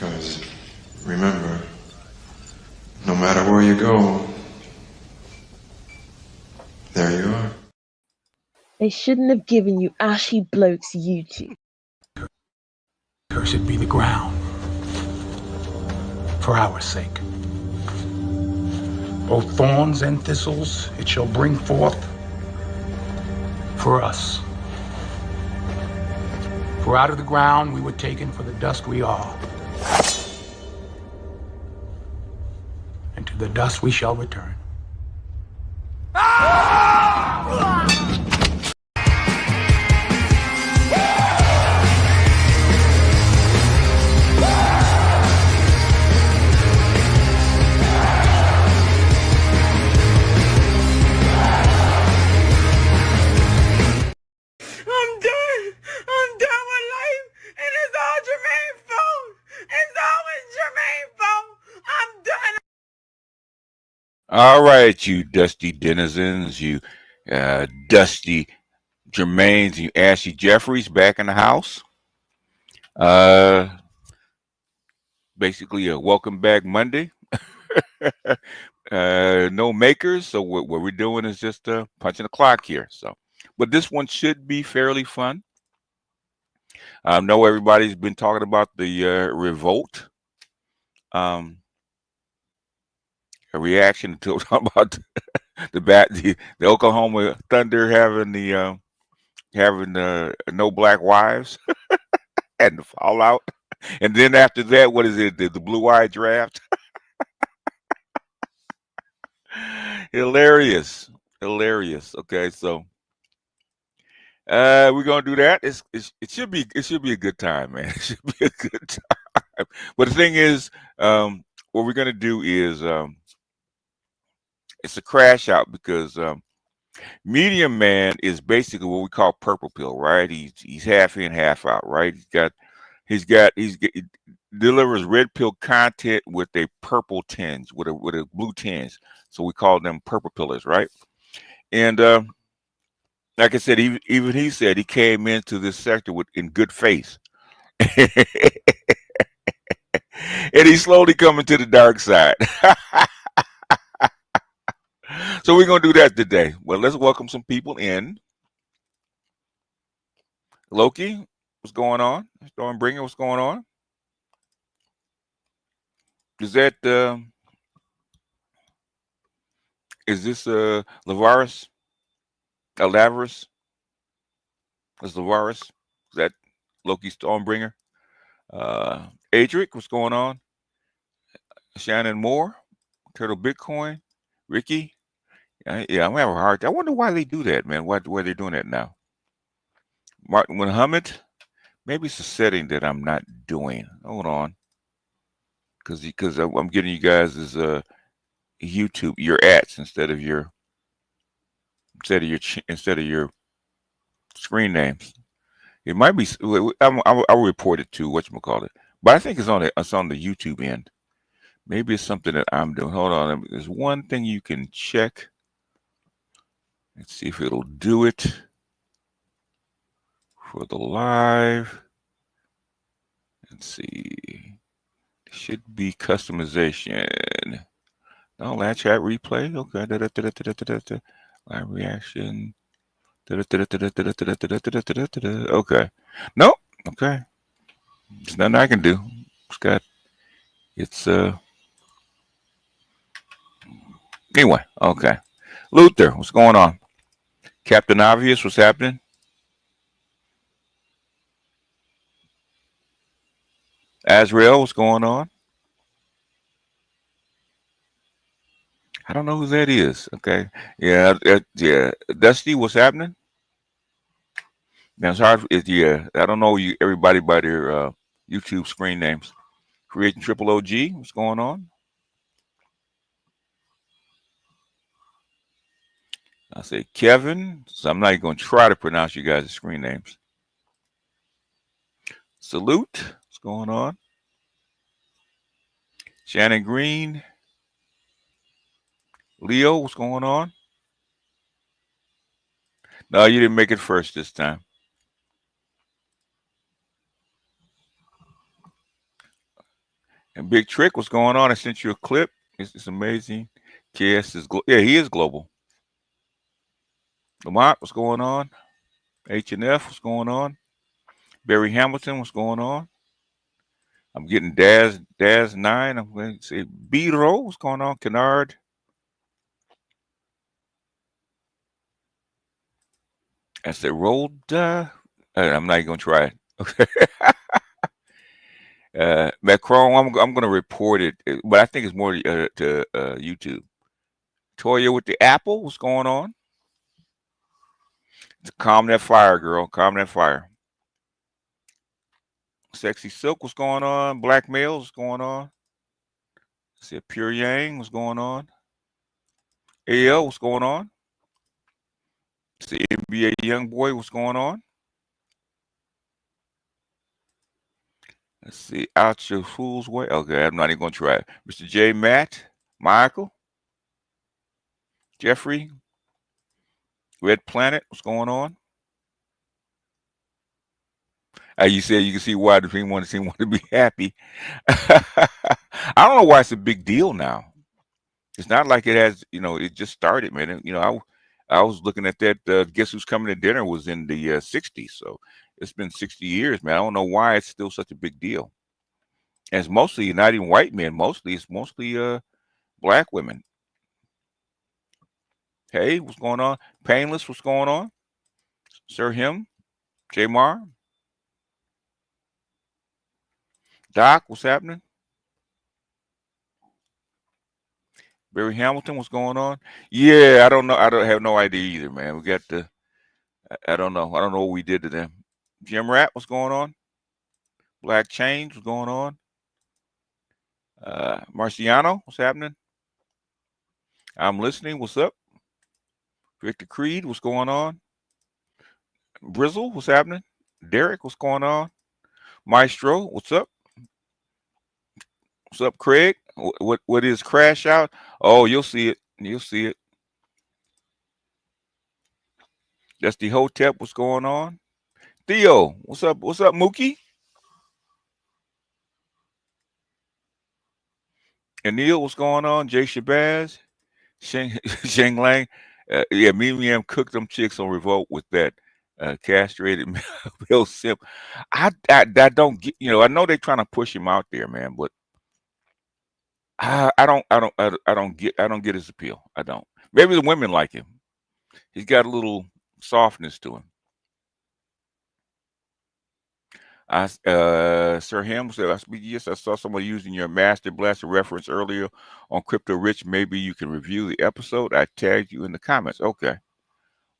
Because remember, no matter where you go, there you are. They shouldn't have given you ashy blokes YouTube. Cursed be the ground, for our sake. Both thorns and thistles it shall bring forth for us. For out of the ground we were taken, for the dust we are. And to the dust we shall return. All right, you dusty denizens, you dusty Jermaines, you Ashy Jeffries back in the house. Basically a welcome back Monday. No makers, so what we're doing is just punching the clock here. So, but this one should be fairly fun. I know everybody's been talking about the Revolt. A reaction to talking about the Oklahoma Thunder having no black wives and the fallout, and then after that, what is it? The Blue Eye Draft. Hilarious, hilarious. Okay, so we're gonna do that. It should be a good time, man. It should be a good time. But the thing is, what we're gonna do is it's a crash out because Medium Man is basically what we call purple pill, right? He's half in, half out, right? He delivers red pill content with a purple tinge, with a blue tinge. So we call them purple pillars, right? And like I said, even he said he came into this sector in good faith, and he's slowly coming to the dark side. So we're gonna do that today. Well, let's welcome some people in. Loki, what's going on? Stormbringer, what's going on? Is that is this Lavaris? Lavaris? Is Lavaris? Is that Loki Stormbringer? Adric, what's going on? Shannon Moore, Turtle Bitcoin, Ricky. Yeah, I'm having a hard time. I wonder why they do that, man. Why they're doing that now? Martin Muhammad, maybe it's a setting that I'm not doing. Hold on, because I'm getting you guys as YouTube your ads instead of your screen names. It might be. I'll report it to whatchamacallit. But I think it's on the YouTube end. Maybe it's something that I'm doing. Hold on. There's one thing you can check. Let's see if it'll do it for the live. Let's see. It should be customization. No, live chat replay. Okay. Live reaction. Okay. Nope. Okay. There's nothing I can do. It's anyway, okay. Luther, what's going on? Captain Obvious, what's happening? Azrael, what's going on? I don't know who that is. Okay. Yeah. Dusty, what's happening? Now it's hard. Yeah. I don't know everybody by their YouTube screen names. Creating Triple OG, what's going on? I say Kevin, so I'm not even going to try to pronounce you guys' screen names. Salute, what's going on? Shannon Green, Leo, what's going on? No, you didn't make it first this time. And Big Trick, what's going on? I sent you a clip. It's amazing. KS is he is global. Lamont, what's going on? H&F, what's going on? Barry Hamilton, what's going on? I'm getting Daz 9. I'm going to say B-Row, what's going on? Kennard. I said rolled. I'm not even going to try it. Okay. Macron, I'm going to report it, but I think it's more to YouTube. Toya with the apple, what's going on? Calm that fire, girl. Calm that fire. Sexy Silk, what's going on? Black Males, what's going on? I said Pure Yang, what's going on? AL, what's going on? It's the NBA Young Boy, what's going on? Let's see, out your fool's way. Okay, I'm not even going to try it. Mr. J. Matt, Michael. Jeffrey, Red Planet, what's going on? You said you can see why the people want to be happy. I don't know why it's a big deal now. It's not like it has, it just started, man. And, I was looking at that. Guess who's coming to dinner was in the 60s. So it's been 60 years, man. I don't know why it's still such a big deal. And it's mostly not even white men. It's mostly black women. Hey, what's going on? Painless, what's going on? Sir Him, J Mar, Doc, what's happening? Barry Hamilton, what's going on? Yeah, I don't know. I don't have no idea either, man. We got the. I don't know. I don't know what we did to them. Jim Rat, what's going on? Black Change, what's going on? Marciano, what's happening? I'm listening. What's up? Victor Creed, what's going on? Brizzle, what's happening? Derek, what's going on? Maestro, what's up? What's up, Craig? What is Crashout? Oh, you'll see it. You'll see it. That's the Hotep. What's going on? Theo, what's up? What's up, Mookie? And Neil, what's going on? Jay Shabazz, Sheng Lang. Yeah, Miriam cooked them chicks on Revolt with that castrated Bill Simp. I don't get. I know they're trying to push him out there, man, but I don't get his appeal. I don't. Maybe the women like him. He's got a little softness to him. Sir Ham said, yes, I saw someone using your Master Blaster reference earlier on Crypto Rich. Maybe you can review the episode. I tagged you in the comments. Okay.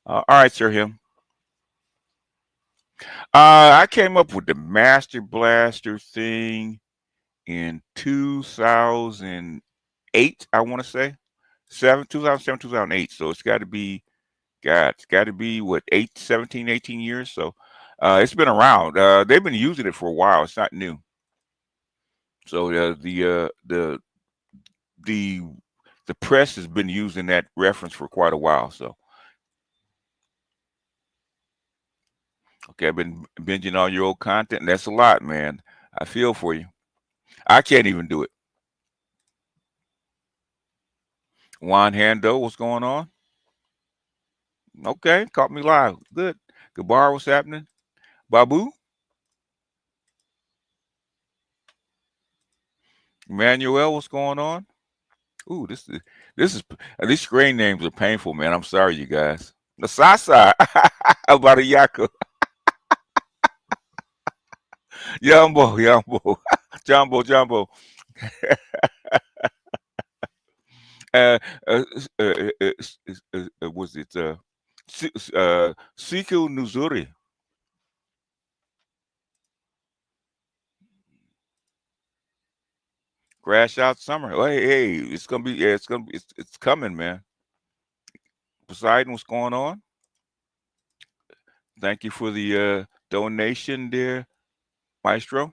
All right, Sir Ham. I came up with the Master Blaster thing in 2008, I want to say. 2007, 2008. So it's got to be, what, 17, 18 years? So it's been around. They've been using it for a while. It's not new. So the press has been using that reference for quite a while. So okay, I've been binging all your old content, and that's a lot, man. I feel for you. I can't even do it. Juan Hando, what's going on? Okay, caught me live. Good. Gabar, what's happening? Babu? Emmanuel, what's going on? Ooh, this is these screen names are painful, man. I'm sorry, you guys. Nasasa about a yako. Yumbo, Jumbo. Was it Siku Nuzuri? Crashout Summer. Oh, hey, it's gonna be. Yeah, it's coming, man. Poseidon, what's going on? Thank you for the donation, there, Maestro.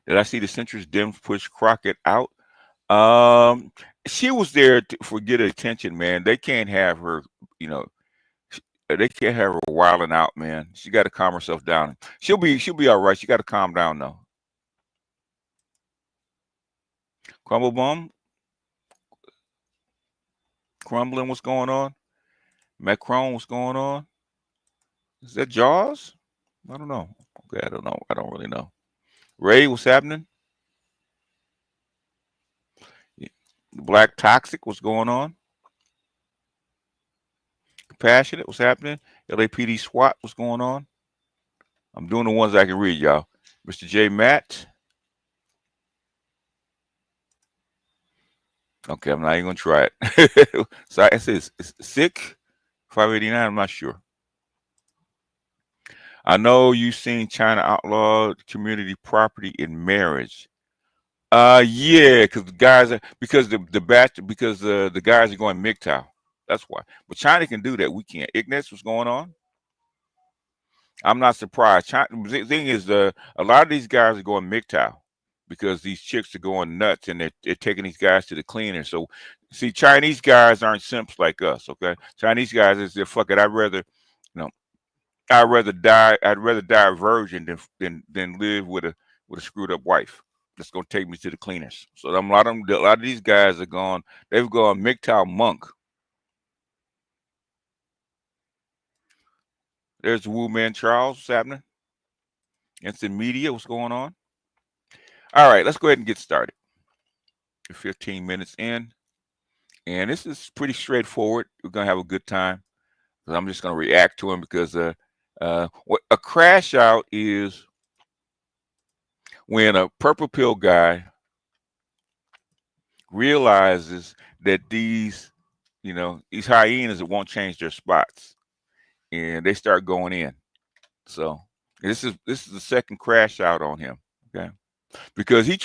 Did I see the Centrist Dems push Crockett out? She was there for get attention, man. They can't have her, they can't have her wilding out, man. She got to calm herself down. She'll be all right. She got to calm down though. Crumble Bum, Crumbling, what's going on? Macron, what's going on? Is that Jaws? I don't know. Okay, I don't know. I don't really know. Ray, what's happening? Black Toxic, what's going on? Compassionate, what's happening? LAPD SWAT, what's going on? I'm doing the ones I can read, y'all. Mr. J. Matt. Okay, I'm not even going to try it. So it says sick 589. I'm not sure. I know you've seen China outlaw community property in marriage. Yeah, because the guys are because the guys are going MGTOW. That's why. But China can do that. We can't. Ignace, what's going on? I'm not surprised. China, the thing is, a lot of these guys are going MGTOW because these chicks are going nuts and they're taking these guys to the cleaner. So See, Chinese guys aren't simps like us. Okay, Chinese guys is they're fuck it. I'd rather die. I'd rather die a virgin than live with a screwed up wife. That's gonna take me to the cleaners. So a lot of these guys are gone. They've gone MGTOW monk. There's the Wu Man Charles. What's happening? Instant media. What's going on? All right, let's go ahead and get started. We're 15 minutes in, and this is pretty straightforward. We're gonna have a good time. I'm just gonna react to him because what a crash out is when a purple pill guy realizes that these hyenas that won't change their spots, and they start going in. So this is the second crash out on him. Okay, because he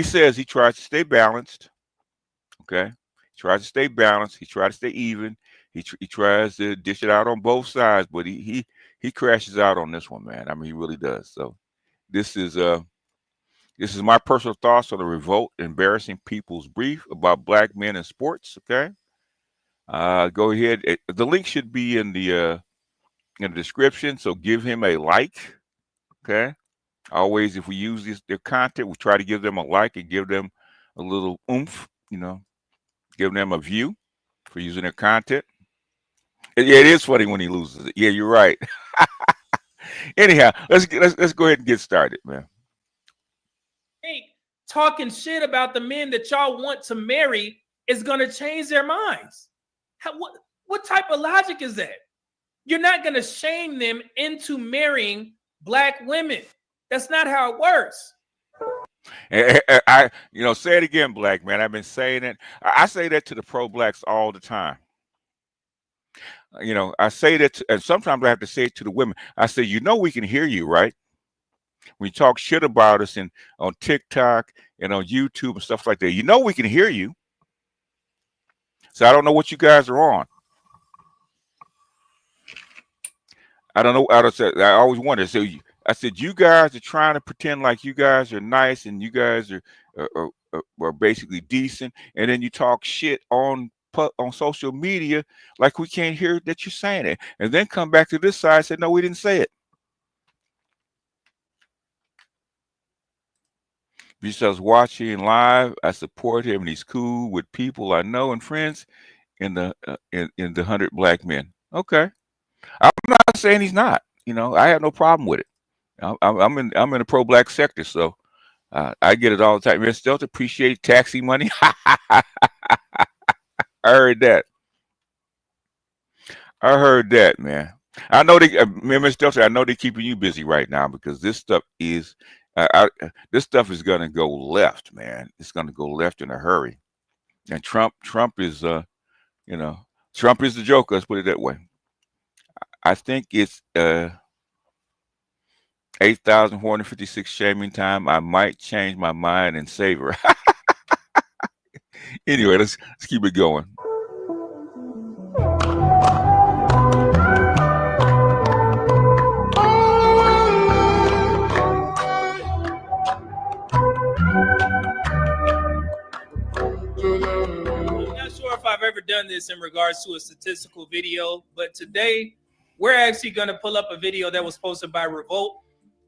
says he tries to stay balanced. Okay, he tries to stay balanced. He tries to stay even. He tries to dish it out on both sides, but he crashes out on this one, man. I mean, he really does. So this is my personal thoughts on the Revolt, embarrassing people's brief about black men in sports. Okay, go ahead. The link should be in the description. So give him a like. Okay. Always, if we use their content, we try to give them a like and give them a little oomph. Give them a view for using their content. Yeah, it is funny when he loses it. Yeah, you're right. Anyhow, let's go ahead and get started, man. Talking shit about the men that y'all want to marry is going to change their minds. What type of logic is that? You're not going to shame them into marrying black women. That's not how it works. I say it again, black man. I've been saying it. I say that to the pro-blacks all the time. I say that, and sometimes I have to say it to the women. I say, we can hear you, right? When you talk shit about us on TikTok and on YouTube and stuff like that, we can hear you. So I don't know what you guys are on. I don't know. I always wonder. So I said, you guys are trying to pretend like you guys are nice and you guys are basically decent, and then you talk shit on social media like we can't hear that you're saying it, and then come back to this side and say, no, we didn't say it. Besides watching live, I support him, and he's cool with people I know and friends in the 100 black men. Okay, I'm not saying he's not. I have no problem with it. I'm in the pro-black sector, so I get it all the time. You're still to appreciate taxi money. I heard that. I heard that, man. I know Mr. Stelter, I know they're keeping you busy right now because this stuff is gonna go left, man. It's gonna go left in a hurry. And Trump is Trump is the joke. Let's put it that way. I think it's 8,456 shaming time. I might change my mind and save her. Anyway, let's keep it going. I'm not sure if I've ever done this in regards to a statistical video, but today we're actually going to pull up a video that was posted by Revolt,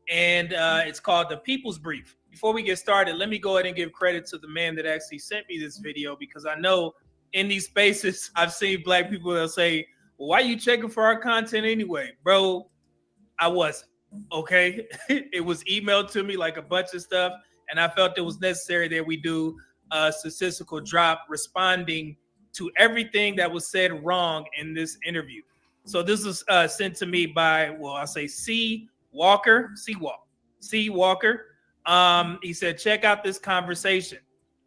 and it's called The People's Brief. Before we get started, let me go ahead and give credit to the man that actually sent me this video, because I know in these spaces I've seen black people that say, well, why are you checking for our content anyway? Bro, I wasn't. Okay. It was emailed to me like a bunch of stuff, and I felt it was necessary that we do a statistical drop responding to everything that was said wrong in this interview. So this was sent to me by, well, I'll say C. Walker. He said, check out this conversation.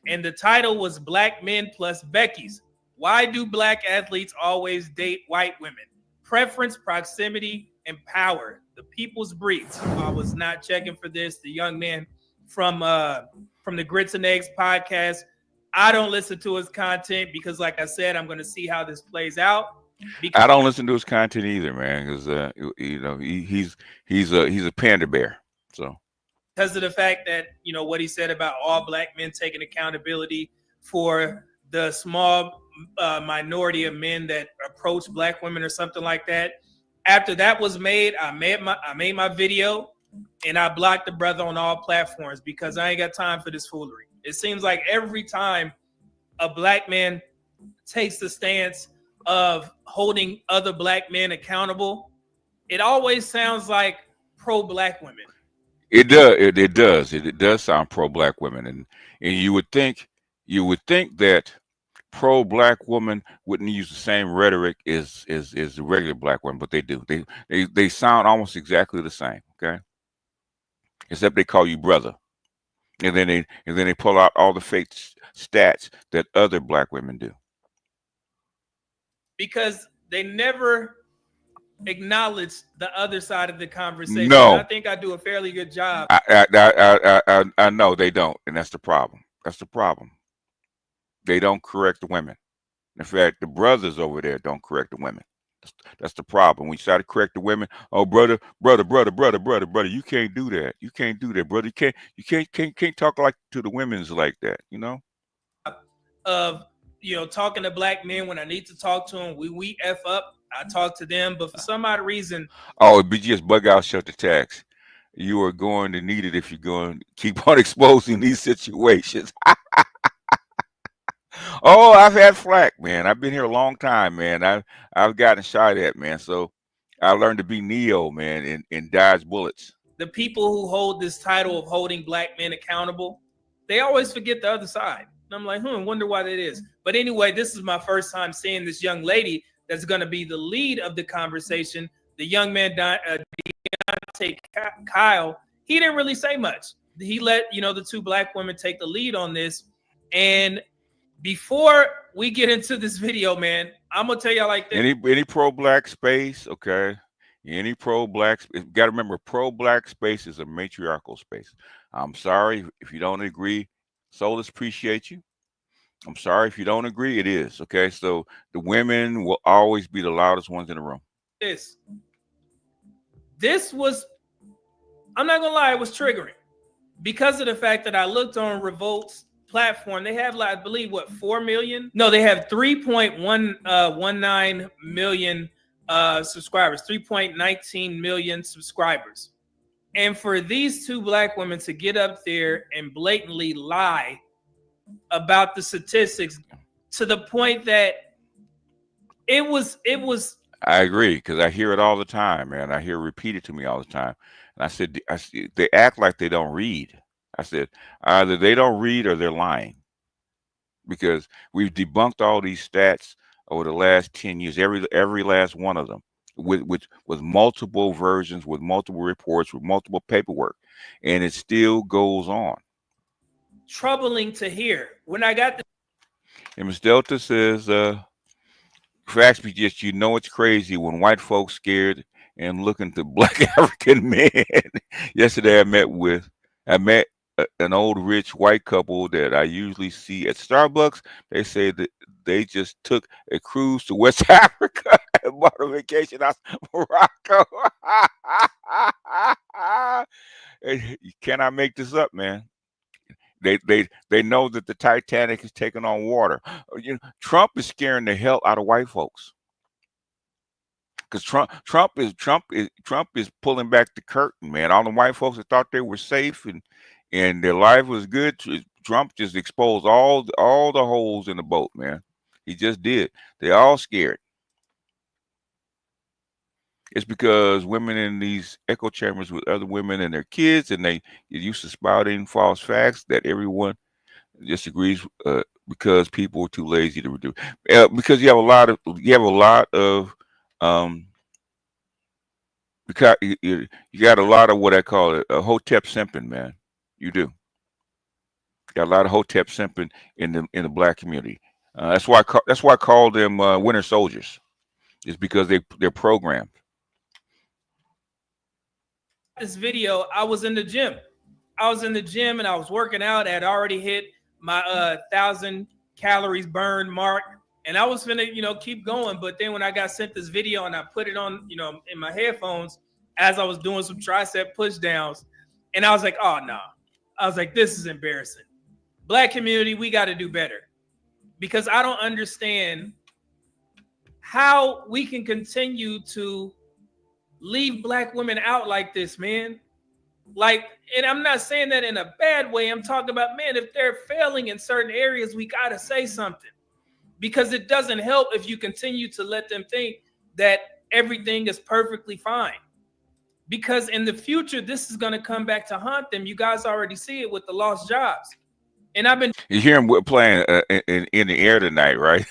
And the title was Black Men Plus Becky's. Why do black athletes always date white women? Preference, proximity, and power. The People's Brief. I was not checking for this. The young man from the Grits and Eggs podcast. I don't listen to his content because, like I said, I'm going to see how this plays out. I don't listen to his content either, man, because he's a panda bear. So because of the fact that what he said about all black men taking accountability for the small minority of men that approach black women or something like that. After that was made, I made my video and I blocked the brother on all platforms because I ain't got time for this foolery. It seems like every time a black man takes the stance of holding other black men accountable, it always sounds like pro-black women. It does. It does. It does sound pro-black women, and you would think that pro-black women wouldn't use the same rhetoric as the regular black women, but they do. They sound almost exactly the same. Okay, except they call you brother, and then they pull out all the fake stats that other black women do, because they never acknowledge the other side of the conversation. No, and I think I do a fairly good job. I know they don't, and that's the problem. That's the problem. They don't correct the women. In fact, the brothers over there don't correct the women. That's the problem. When you try to correct the women, oh brother, you can't do that. You can't do that, brother. You can't talk like to the women's like that. You know. Of talking to black men when I need to talk to them, we f up. I talk to them, but for some odd reason, oh, it'd be just bug out, shut the tax. You are going to need it if you're going to keep on exposing these situations. Oh, I've had flack, man. I've been here a long time, man. I've gotten shot at, man. So I learned to be Neo, man, and dodge bullets. The people who hold this title of holding black men accountable, they always forget the other side. And I'm like, wonder why that is. But anyway, this is my first time seeing this young lady that's going to be the lead of the conversation. The young man, Deontay Kyle, he didn't really say much. He let, the two black women take the lead on this. And before we get into this video, man, I'm going to tell y'all like this. Any pro-black space, okay? Any pro-black, you got to remember, pro-black space is a matriarchal space. I'm sorry if you don't agree. Soulless appreciate you. I'm sorry if you don't agree. It is, okay? So the women will always be the loudest ones in the room. This was, I'm not going to lie, it was triggering because of the fact that I looked on Revolt's platform. They have, I believe, 4 million? No, they have 3.19 million subscribers, 3.19 million subscribers. And for these two black women to get up there and blatantly lie about the statistics to the point that it was. I agree, because I hear it all the time, man. I hear it repeated to me all the time. And I said, they act like they don't read. I said, either they don't read or they're lying, because we've debunked all these stats over the last 10 years, every last one of them, with multiple versions, with multiple reports, with multiple paperwork, and it still goes on. Troubling to hear. When I got the and Ms. Delta says, facts be just, it's crazy when white folks scared and looking to black African men. Yesterday I met an old rich white couple that I usually see at Starbucks. They say that they just took a cruise to West Africa and bought a vacation out of Morocco. You cannot make this up, man. They know that the Titanic is taking on water. Trump is scaring the hell out of white folks, because Trump is pulling back the curtain, man. All the white folks that thought they were safe and their life was good, Trump just exposed all the holes in the boat, man. He just did. They're all scared. It's because women in these echo chambers with other women and their kids, and they get used to spouting false facts that everyone disagrees, because people are too lazy to do. Because you have a lot of because you got a lot of what I call it, hotep simping, man. You do. Got a lot of hotep simping in the black community. That's why I call them winter soldiers. It's because they're programmed. This video, I was in the gym. And I was working out. I had already hit my 1,000 calories burned mark, and I was finna keep going. But then when I got sent this video and I put it on in my headphones as I was doing some tricep push downs, and I was like, oh no. I was like, this is embarrassing. Black community, we got to do better. because I don't understand how we can continue to leave black women out like this, man. Like, and I'm not saying that in a bad way. I'm talking about, man, if they're failing in certain areas, we got to say something, because it doesn't help if you continue to let them think that everything is perfectly fine. Because in the future, this is going to come back to haunt them. You guys already see it with the lost jobs. And I've been, You hear him playing in the air tonight, right?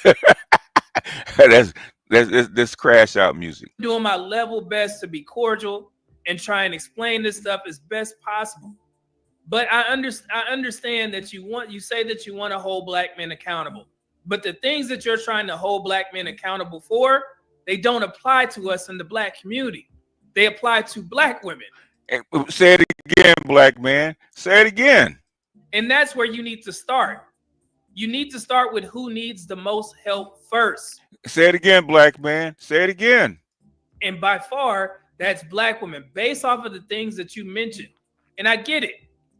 that's this crash out music. doing my level best to be cordial and try and explain this stuff as best possible. But I understand that you say that you want to hold black men accountable. But the things that you're trying to hold black men accountable for, they don't apply to us in the black community. They apply to black women. Say it again, black man. Say it again. And that's where you need to start. You need to start with who needs the most help first. Say it again, black man. Say it again. And by far, that's black women, based off of the things that you mentioned. And I get it.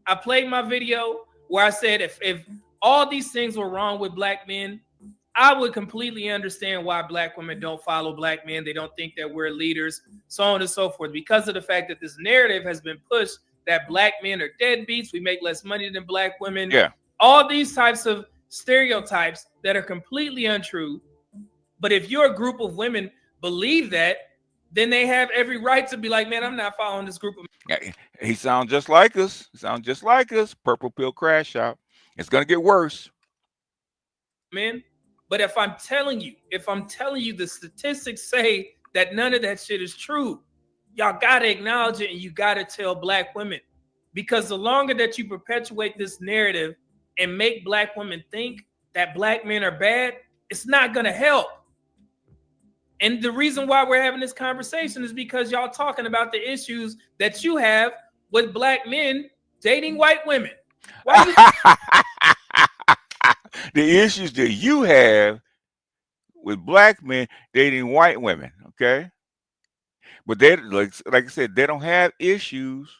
I played my video where I said if all these things were wrong with black men, I would completely understand why black women don't follow black men. They don't think that we're leaders, so on and so forth, because of the fact that this narrative has been pushed that black men are deadbeats, we make less money than black women. Yeah. All these types of stereotypes that are completely untrue. But if your group of women believe that, then they have every right to be like, man, I'm not following this group of men. Yeah, he sounds just like us. He sounds just like us. Purple pill crash out. It's gonna get worse. Man. But if I'm telling you the statistics say that none of that shit is true, y'all gotta acknowledge it and you gotta tell black women. Because the longer that you perpetuate this narrative and make black women think that black men are bad, it's not gonna help. And the reason why we're having this conversation is because y'all talking about the issues that you have with black men dating white women. Why the issues that you have with black men dating white women, okay? But they, like I said, they don't have issues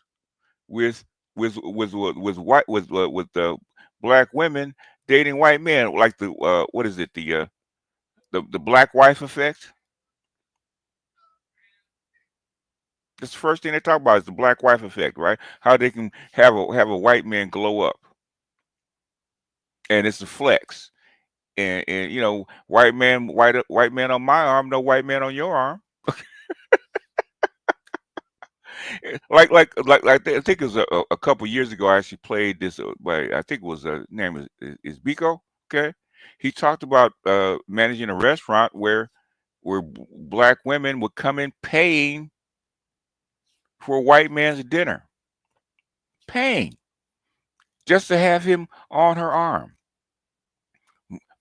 with the black women dating white men, like the what is it, the black wife effect. That's the first thing they talk about is the black wife effect, right? How they can have a white man glow up, and it's a flex. And you know, white man on my arm, no white man on your arm. like I think it was a couple years ago. I actually played this by, I think it was name is Biko. Okay, he talked about managing a restaurant where black women would come in paying for a white man's dinner, paying just to have him on her arm.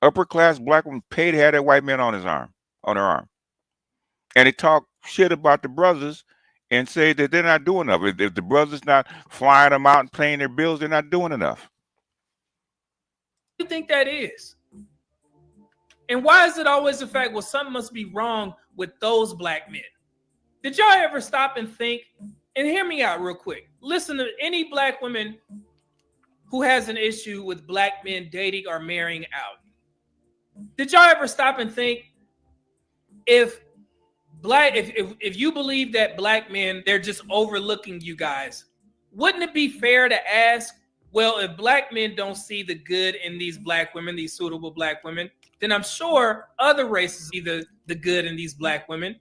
Upper class black woman paid to have that white man on her arm, and they talk shit about the brothers and say that they're not doing enough. If the brothers not flying them out and paying their bills, they're not doing enough. do you think that is? And why is it always the fact, well, something must be wrong with those black men? Did y'all ever stop and think, and hear me out real quick, listen to any black woman who has an issue with black men dating or marrying out? Did y'all ever stop and think, if you believe that black men, they're just overlooking you guys, wouldn't it be fair to ask, well, if black men don't see the good in these black women, these suitable black women, then I'm sure other races see the good in these black women.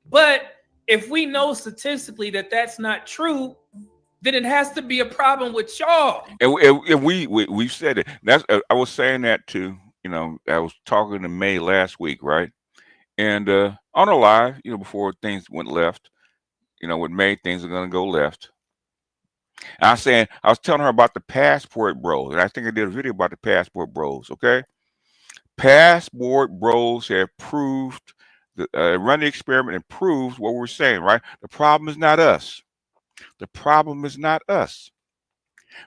But if we know statistically that that's not true, then it has to be a problem with y'all. And we said it. That's I was saying that too. You know, I was talking to May last week, right? And on a live, you know, before things went left, you know, with May, things are gonna go left. And I was telling her about the passport bros, and I think I did a video about the passport bros. Okay, passport bros have proved run the experiment and proved what we're saying, right? The problem is not us. The problem is not us.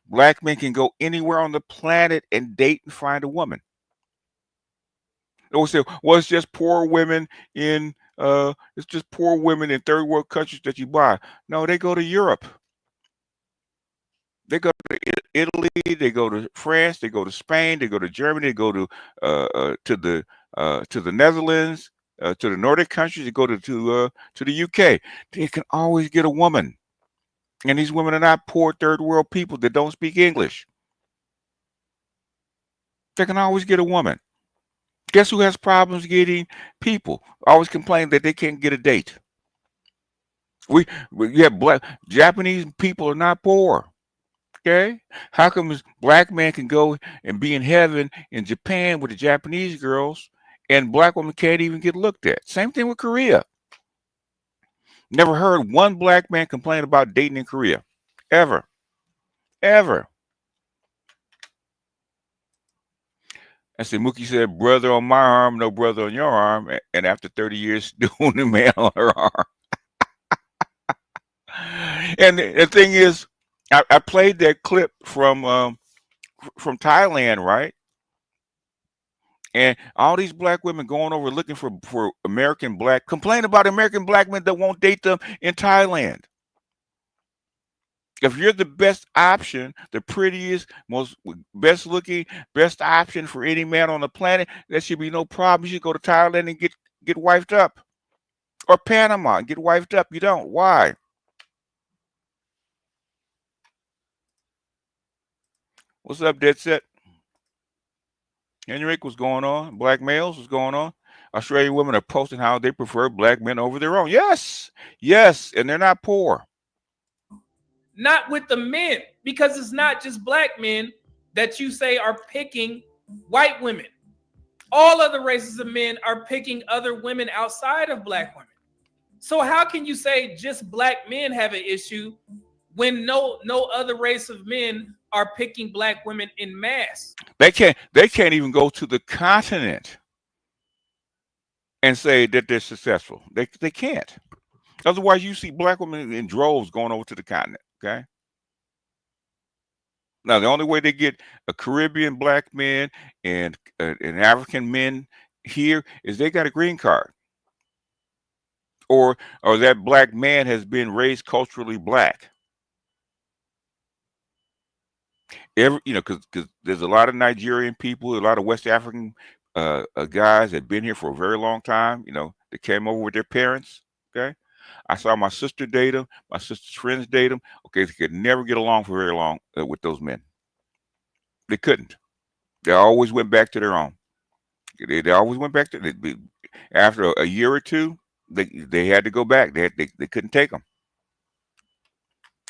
Black men can go anywhere on the planet and date and find a woman. They'll say, well, it's just poor women in third world countries that you buy. No, they go to Europe. They go to Italy, they go to France, they go to Spain, they go to Germany, they go to the Netherlands, to the Nordic countries, they go to the UK. They can always get a woman, and these women are not poor third world people that don't speak English. They can always get a woman. Guess who has problems getting people? Always complain that they can't get a date. We have black Japanese people are not poor. Okay, how come this black man can go and be in heaven in Japan with the Japanese girls, and black women can't even get looked at? Same thing with Korea. Never heard one black man complain about dating in Korea, ever, ever. I said, Mookie said, "Brother on my arm, no brother on your arm," and after 30 years, doing the man on her arm. And the thing is, I played that clip from Thailand, right? And all these black women going over looking for American black, complain about American black men that won't date them in Thailand. If you're the best option, the prettiest, most best looking, best option for any man on the planet, there should be no problem. You should go to Thailand and get wifed up, or Panama and get wifed up. You don't. Why? What's up, Dead Set? Henrik, what's going on? Black males, what's going on? Australian women are posting how they prefer black men over their own. Yes, yes, and they're not poor. Not with the men, because it's not just black men that you say are picking white women. All other races of men are picking other women outside of black women. So how can you say just black men have an issue when no other race of men are picking black women in mass? They can't even go to the continent and say that they're successful. They can't. Otherwise, you see black women in droves going over to the continent. Okay. Now, the only way they get a Caribbean black men and African men here is they got a green card, or that black man has been raised culturally black. Because there's a lot of Nigerian people, a lot of West African guys that have been here for a very long time. They came over with their parents. Okay. I saw my sister date them. My sister's friends date them. Okay, they could never get along for very long with those men. They couldn't. They always went back to their own. They always went back to after a year or two. They had to go back. They couldn't take them.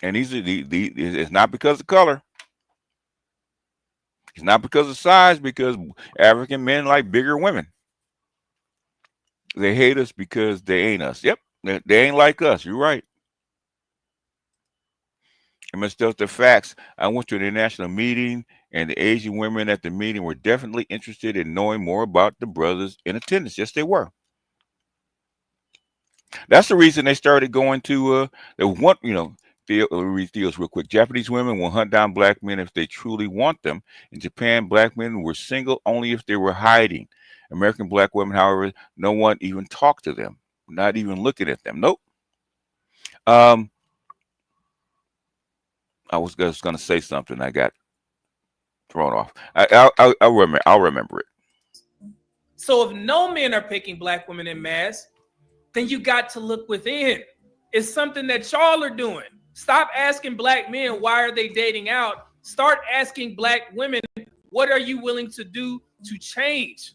And these are it's not because of color. It's not because of size. Because African men like bigger women. They hate us because they ain't us. Yep, they ain't like us. You're right. And Mr. The facts. I went to an international meeting, and the Asian women at the meeting were definitely interested in knowing more about the brothers in attendance. Yes, they were. That's the reason they started going to they want, read Theo's real quick. Japanese women will hunt down black men if they truly want them. In Japan, black men were single only if they were hiding. American black women, however, no one even talked to them, not even looking at them. Nope. I was just going to say something. I got thrown off. I'll remember it. So if no men are picking black women in mass, then you got to look within. It's something that y'all are doing. Stop asking black men, why are they dating out? Start asking black women, what are you willing to do to change?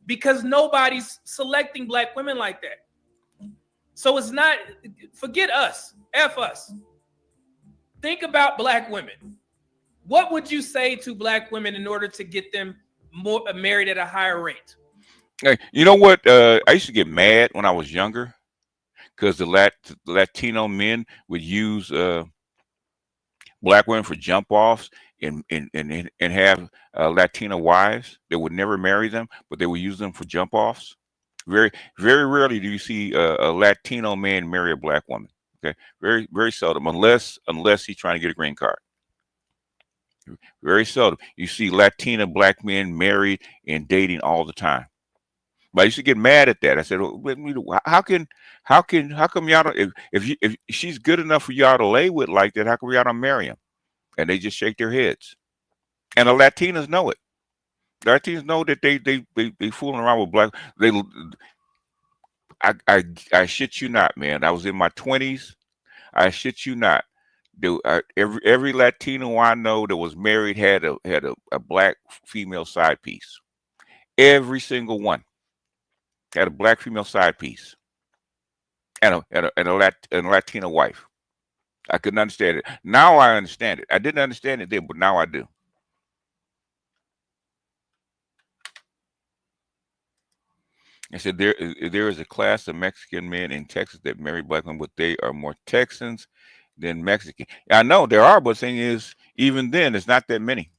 Because nobody's selecting black women like that. So it's not, forget us, F us. Think about black women. What would you say to black women in order to get them more married at a higher rate? Hey, you know what? I used to get mad when I was younger because the Latino men would use black women for jump offs and have Latino wives. They would never marry them, but they would use them for jump offs. Very, very rarely do you see a Latino man marry a black woman. Okay, very, very seldom, unless he's trying to get a green card. Very seldom you see Latina black men married and dating all the time. But I used to get mad at that. I said, how come y'all don't, if she's good enough for y'all to lay with like that, how come y'all don't marry him? and they just shake their heads. And the Latinas know it. The Latinas know that they fooling around with black. I shit you not, man. I was in my 20s. I shit you not. Every Latino I know that was married had a black female side piece. Every single one had a black female side piece and a Latina wife. I couldn't understand it. Now I understand it. I didn't understand it then, but now I do. I said there is a class of Mexican men in Texas that marry black women, but they are more Texans than Mexican. I know there are, but the thing is, even then, it's not that many.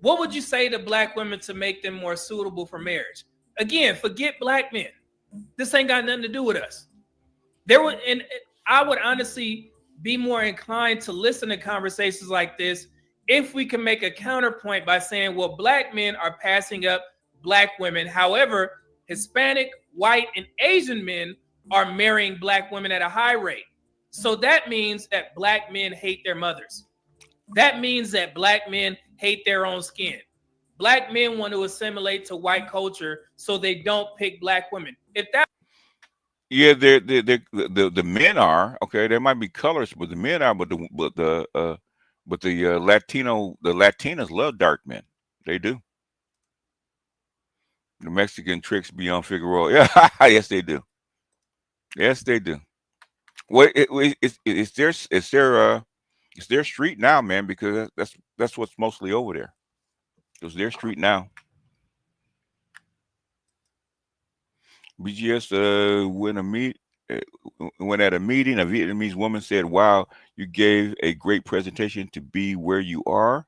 What would you say to black women to make them more suitable for marriage? Again, forget black men. This ain't got nothing to do with us. And I would honestly be more inclined to listen to conversations like this if we can make a counterpoint by saying, well, black men are passing up black women. However, Hispanic, white, and Asian men are marrying black women at a high rate. So that means that black men hate their mothers. That means that black men hate their own skin. Black men want to assimilate to white culture, so they don't pick black women. If that Yeah, the men are okay. There might be colors, but the men are. But the Latinas love dark men. They do. The Mexican tricks beyond Figueroa. Yeah, yes they do. Yes they do. Well, it's their street now, man. Because that's what's mostly over there. It's their street now. BGS when at a meeting, a Vietnamese woman said, "Wow, you gave a great presentation to be where you are.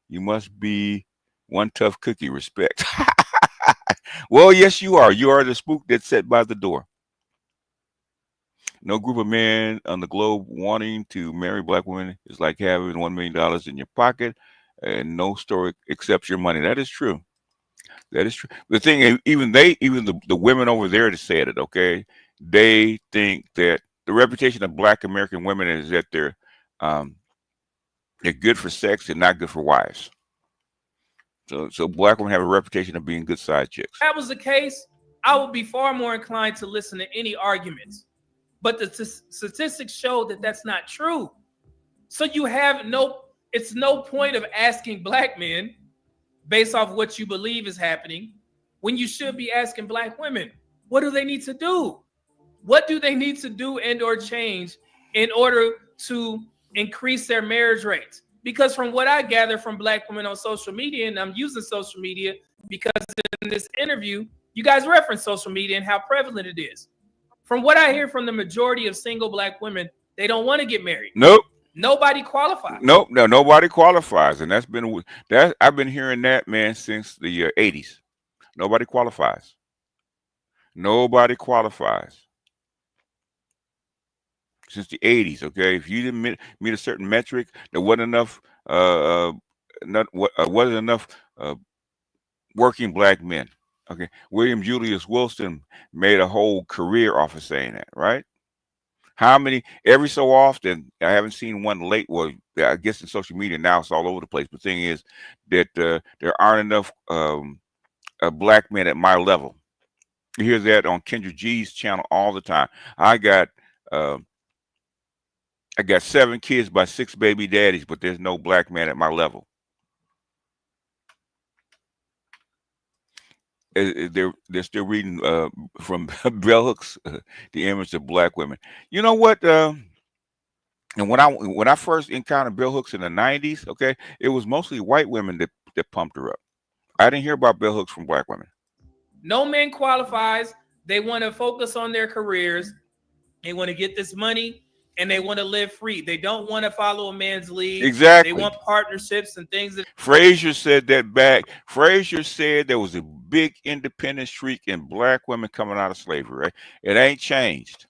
You must be one tough cookie. Respect." Well, yes, you are. You are the spook that's set by the door. No group of men on the globe wanting to marry black women is like having $1 million in your pocket and no story accepts your money. That is true. That is true. The thing, even the women over there that said it, okay, they think that the reputation of black American women is that they're good for sex and not good for wives. So black women have a reputation of being good side chicks. If that was the case, I would be far more inclined to listen to any arguments. But the statistics show that that's not true. So it's no point of asking black men based off what you believe is happening when you should be asking black women, what do they need to do? What do they need to do and or change in order to increase their marriage rates? Because from what I gather from black women on social media, and I'm using social media because in this interview, you guys reference social media and how prevalent it is. From what I hear from the majority of single black women, they don't want to get married. Nope. Nobody qualifies. Nope. No, nobody qualifies. And I've been hearing that, man, since the 80s. Nobody qualifies. Nobody qualifies. Since the 80s, okay. If you didn't meet a certain metric, there wasn't enough wasn't enough working black men. Okay. William Julius Wilson made a whole career off of saying that, right? How many, every so often, I haven't seen one late, well, I guess in social media now it's all over the place, but the thing is that there aren't enough black men at my level. You hear that on Kendra G's channel all the time. I got 7 kids by 6 baby daddies, but there's no black man at my level. They're still reading from Bell Hooks, The Image of Black Women. You know what? And when I first encountered Bell Hooks in the 90s, okay, it was mostly white women that pumped her up. I didn't hear about Bell Hooks from black women. No man qualifies. They want to focus on their careers. They want to get this money and they want to live free. They don't want to follow a man's lead. Exactly. They want partnerships and things. Frazier said that back. Frazier said there was a big independent streak in black women coming out of slavery. Right? It ain't changed.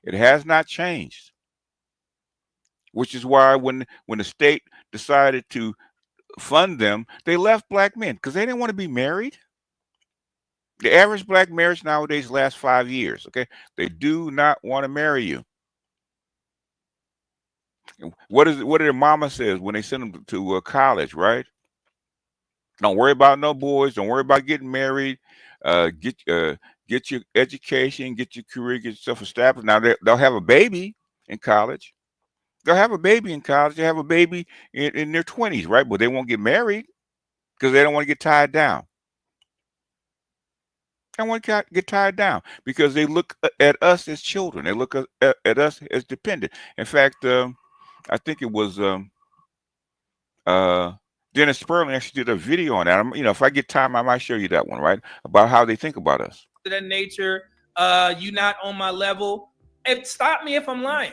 It has not changed. Which is why when the state decided to fund them, they left black men because they didn't want to be married. The average black marriage nowadays lasts 5 years. Okay, they do not want to marry you. What did their mama says when they send them to college, right? Don't worry about no boys. Don't worry about getting married. Get your education, get your career, get yourself established. Now they'll have a baby in college. They'll have a baby in college. They have a baby in their 20s, right? But they won't get married because they don't want to get tied down. They want to get tied down because they look at us as children. They look at us as dependent. In fact, I think it was Dennis Sperling actually did a video on that. If I get time, I might show you that one, right? About how they think about us. That nature, you not on my level. Stop me if I'm lying.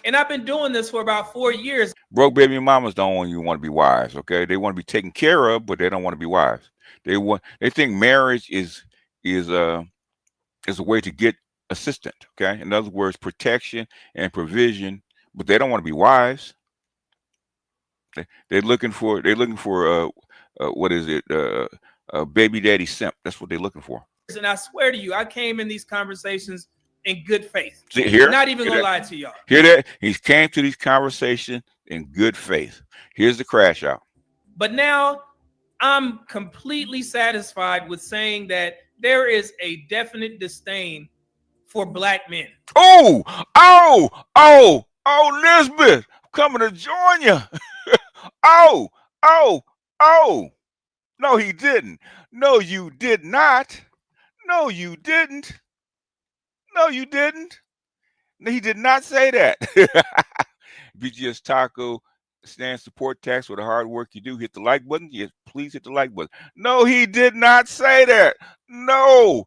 And I've been doing this for about 4 years. Broke baby mamas don't want to be wives, okay? They want to be taken care of, but they don't want to be wives. They think marriage is a way to get assistance, okay? In other words, protection and provision, but they don't want to be wives. They're looking for what is it? A baby daddy simp. That's what they're looking for. And I swear to you, I came in these conversations in good faith. See, here, not even gonna lie to y'all. Hear that? He came to these conversations in good faith. Here's the crash out. But now I'm completely satisfied with saying that there is a definite disdain for black men. Oh, Lisbeth, I'm coming to join you. Oh. No, he didn't. No, you did not. No, you didn't. No, you didn't. No, he did not say that. BGS Taco stands support tax for the hard work you do. Hit the like button. Yes, please hit the like button. No, he did not say that. No.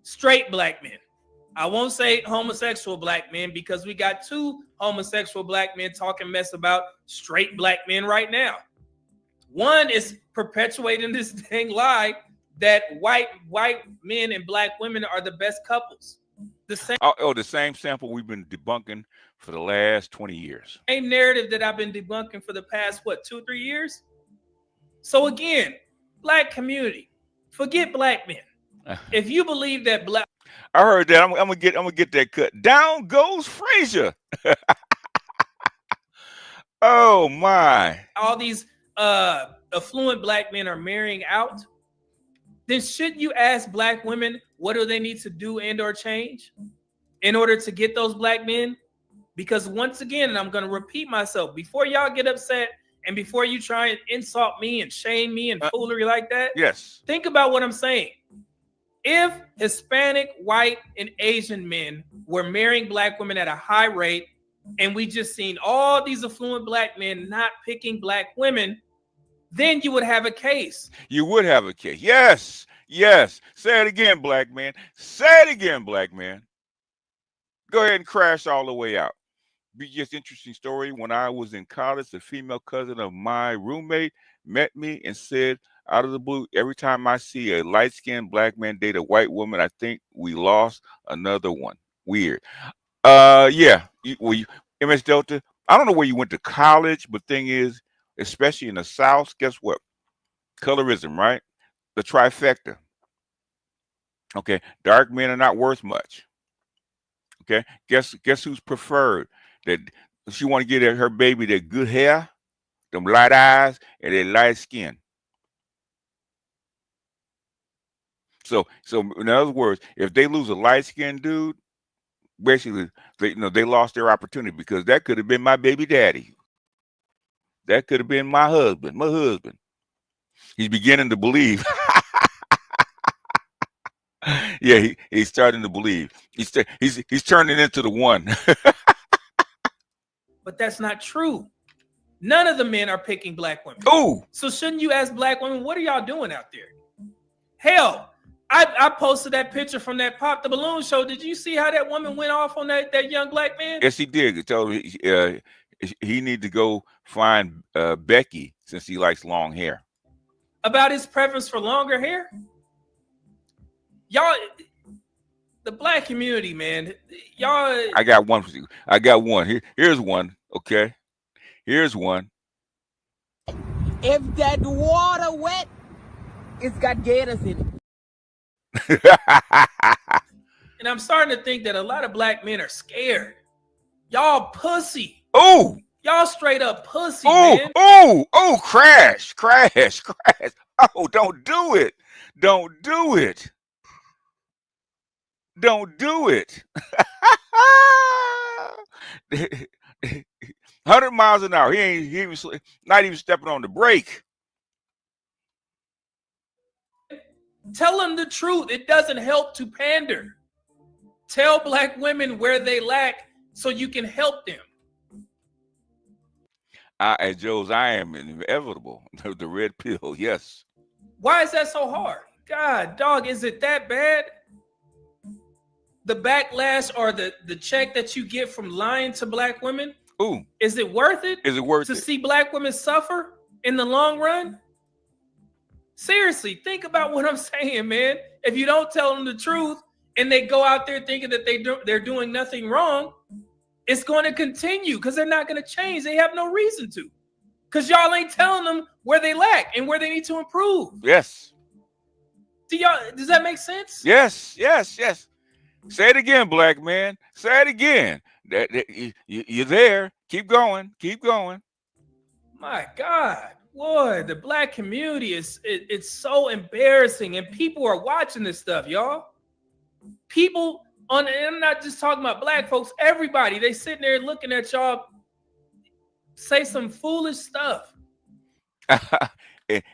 Straight black men. I won't say homosexual black men because we got 2 homosexual black men talking mess about straight black men right now. One is perpetuating this dang lie that white men and black women are the best couples. The same sample we've been debunking for the last 20 years. Same narrative that I've been debunking for the past 2 or 3 years. So again, black community, forget black men. If you believe that black, I heard that. I'm gonna get that cut. Down goes Frazier. Oh my! All these affluent black men are marrying out. Then should you ask black women what do they need to do and or change in order to get those black men? Because once again, and I'm going to repeat myself, before y'all get upset and before you try and insult me and shame me and foolery like that, yes, think about what I'm saying. If Hispanic, white, and Asian men were marrying black women at a high rate, and we just seen all these affluent black men not picking black women, then you would have a case. You would have a case. Yes. Say it again, black man. Say it again, black man. Go ahead and crash all the way out. Just interesting story. When I was in college, a female cousin of my roommate met me and said, out of the blue, every time I see a light-skinned black man date a white woman, I think we lost another one. Weird. Yeah. MS Delta, I don't know where you went to college, but thing is, especially in the South, guess what? Colorism, right? The trifecta. Okay. Dark men are not worth much. Okay. Guess who's preferred? That she want to get her baby that good hair, them light eyes, and that light skin. So in other words, if they lose a light-skinned dude, basically they lost their opportunity because that could have been my baby daddy. That could have been my husband. He's beginning to believe. Yeah, he's starting to believe. He's turning into the one. But that's not true. None of the men are picking black women. Oh, so shouldn't you ask black women, what are y'all doing out there? Hell, I posted that picture from that Pop the Balloon show. Did you see how that woman went off on that young black man? Yes, he did. He told me he need to go find Becky since he likes long hair. About his preference for longer hair? Y'all, the black community, man. Y'all. I got one for you. I got one. Here's one. Okay. Here's one. If that water wet, it's got gators in it. And I'm starting to think that a lot of black men are scared. Y'all pussy. Oh, Y'all straight up pussy, oh, man. oh, crash. Oh, don't do it. Don't do it. Don't do it. 100 miles an hour. He was not even stepping on the brake. Tell them the truth. It doesn't help to pander. Tell black women where they lack so you can help them. At Joe's, I am inevitable. The red pill, yes. Why is that so hard? God, dog, is it that bad? The backlash or the check that you get from lying to black women? Ooh. Is it worth it? Is it worth to it? see black women suffer in the long run? Seriously, think about what I'm saying, man. If you don't tell them the truth and they go out there thinking that they're doing nothing wrong, it's going to continue because they're not going to change. They have no reason to, because y'all ain't telling them where they lack and where they need to improve. Yes. Does that make sense? Yes. Say it again, black man. Say it again. You're there. Keep going. My God, boy, the black community it's so embarrassing, and people are watching this stuff, y'all. People and I'm not just talking about black folks, everybody, they sitting there looking at y'all say some foolish stuff.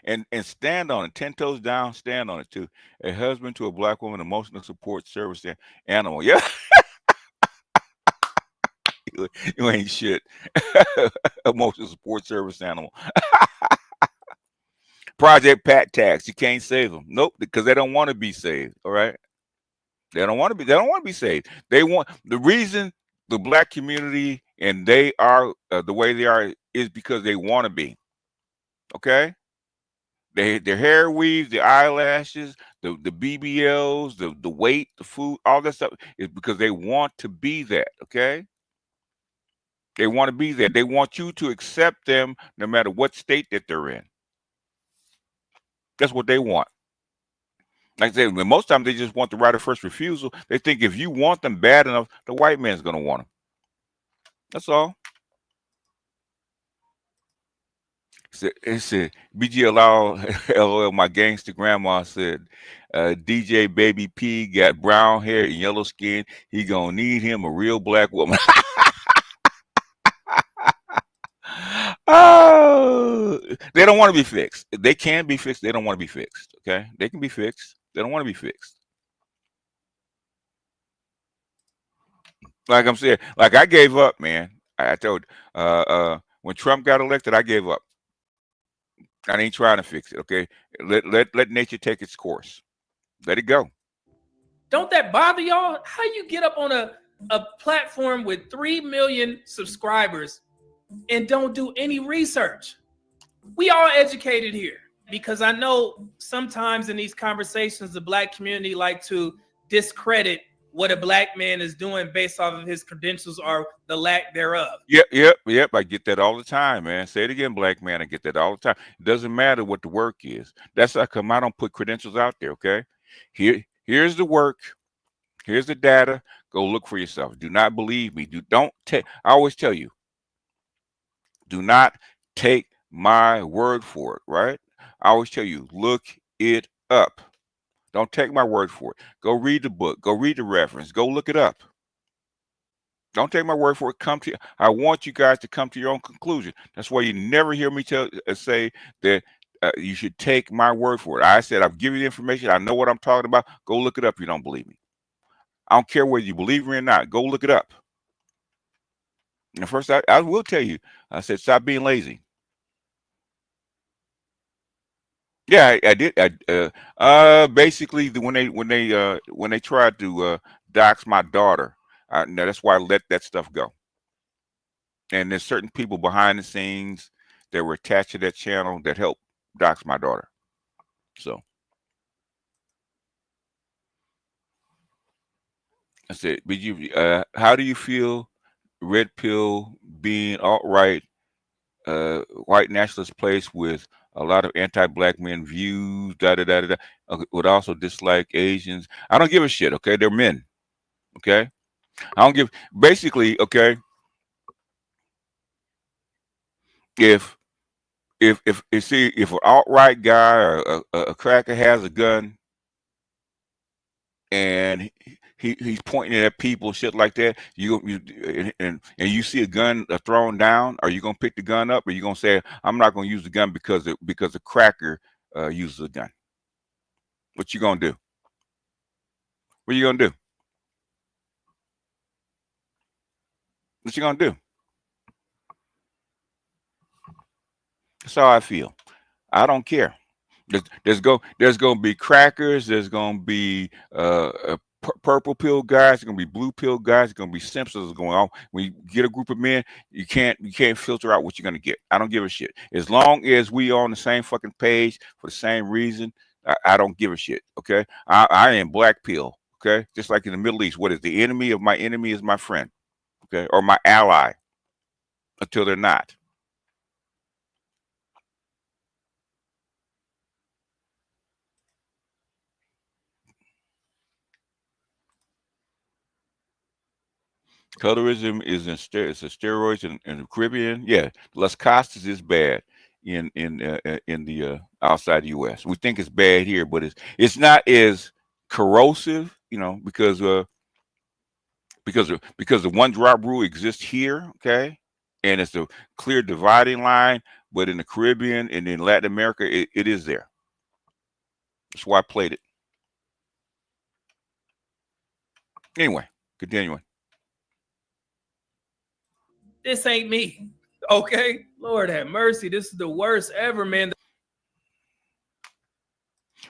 and stand on it, 10 toes down, stand on it too. A husband to a black woman, emotional support service animal. Yeah. You ain't shit. Emotional support service animal. Project Pat Tax. You can't save them. Nope, because they don't want to be saved. All right. They don't want to be saved. They want the reason the black community and they are the way they are is because they want to be. Okay. Their hair weaves, the eyelashes, the BBLs, the weight, the food, all that stuff is because they want to be that. Okay. They want to be there. They want you to accept them no matter what state that they're in. That's what they want. Like I said, most times they just want the right of first refusal. They think if you want them bad enough, the white man's going to want them. That's all. It said, BG LOL, my gangster grandma said, DJ Baby P got brown hair and yellow skin. He going to need him a real black woman. Oh, they don't want to be fixed. They can be fixed. They don't want to be fixed. Okay, they can be fixed. They don't want to be fixed. Like I'm saying, like I gave up, man. I told when Trump got elected, I gave up. I ain't trying to fix it. Okay, let nature take its course. Let it go. Don't that bother y'all? How you get up on a platform with 3 million subscribers and don't do any research? We all educated here, because I know sometimes in these conversations, the black community like to discredit what a black man is doing based off of his credentials or the lack thereof. Yep. I get that all the time, man. Say it again, black man. I get that all the time. It doesn't matter what the work is. That's how come I don't put credentials out there. Okay, here's the work. Here's the data. Go look for yourself. Do not believe me. Don't take. I always tell you, do not take my word for it. Right? I always tell you, look it up. Don't take my word for it. Go read the book. Go read the reference. Go look it up. Don't take my word for it. I want you guys to come to your own conclusion. That's why you never hear me say that you should take my word for it. I said, I've given you the information. I know what I'm talking about. Go look it up if you don't believe me. I don't care whether you believe me or not. Go look it up. And first, I will tell you, I said, stop being lazy. Yeah, I did. Basically, when they tried to dox my daughter, now that's why I let that stuff go. And there's certain people behind the scenes that were attached to that channel that helped dox my daughter. So I said, how do you feel red pill being alt-right white nationalist place with a lot of anti-black men views, da da da da. Would also dislike Asians. I don't give a shit. Okay, they're men. Okay, I don't give. Basically, okay, if if an alt-right guy or a cracker has a gun and he's pointing it at people, shit like that, and you see a gun thrown down, are you gonna pick the gun up, or you gonna say, I'm not gonna use the gun because the cracker uses a gun? What you gonna do? What you gonna do? What you gonna do? That's how I feel. I don't care. There's gonna be crackers. There's gonna be purple pill guys. There's gonna be blue pill guys. There's gonna be Simpsons going on. When you get a group of men, you can't filter out what you're gonna get. I don't give a shit. As long as we on the same fucking page for the same reason, I don't give a shit. Okay, I am black pill. Okay, just like in the Middle East, what is the enemy of my enemy is my friend. Okay, or my ally until they're not. Colorism is it's a steroids in the Caribbean. Yeah, Las Costas is bad in the outside the U.S. We think it's bad here, but it's not as corrosive, you know, because the one drop rule exists here, okay, and it's a clear dividing line. But in the Caribbean and in Latin America, it is there. That's why I played it. Anyway, continuing. This ain't me. Okay, Lord have mercy. This is the worst ever, man.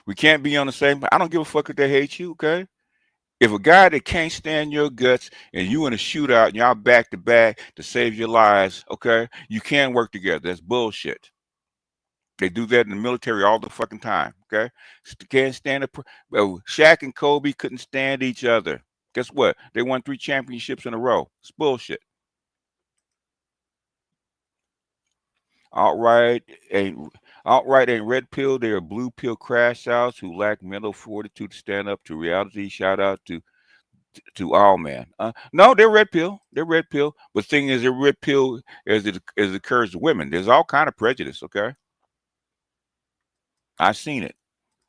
We can't be on the same. I don't give a fuck if they hate you, okay? If a guy that can't stand your guts and you in a shootout and y'all back to back to save your lives, okay, you can work together. That's bullshit. They do that in the military all the fucking time, okay? Can't stand it. Shaq and Kobe couldn't stand each other. Guess what? They won 3 championships in a row. It's bullshit. Outright ain't red pill. They are blue pill crash outs who lack mental fortitude to stand up to reality. Shout out to all man. No, they're red pill. They're red pill. But the thing is, they're red pill as it occurs to women. There's all kind of prejudice. Okay, I've seen it.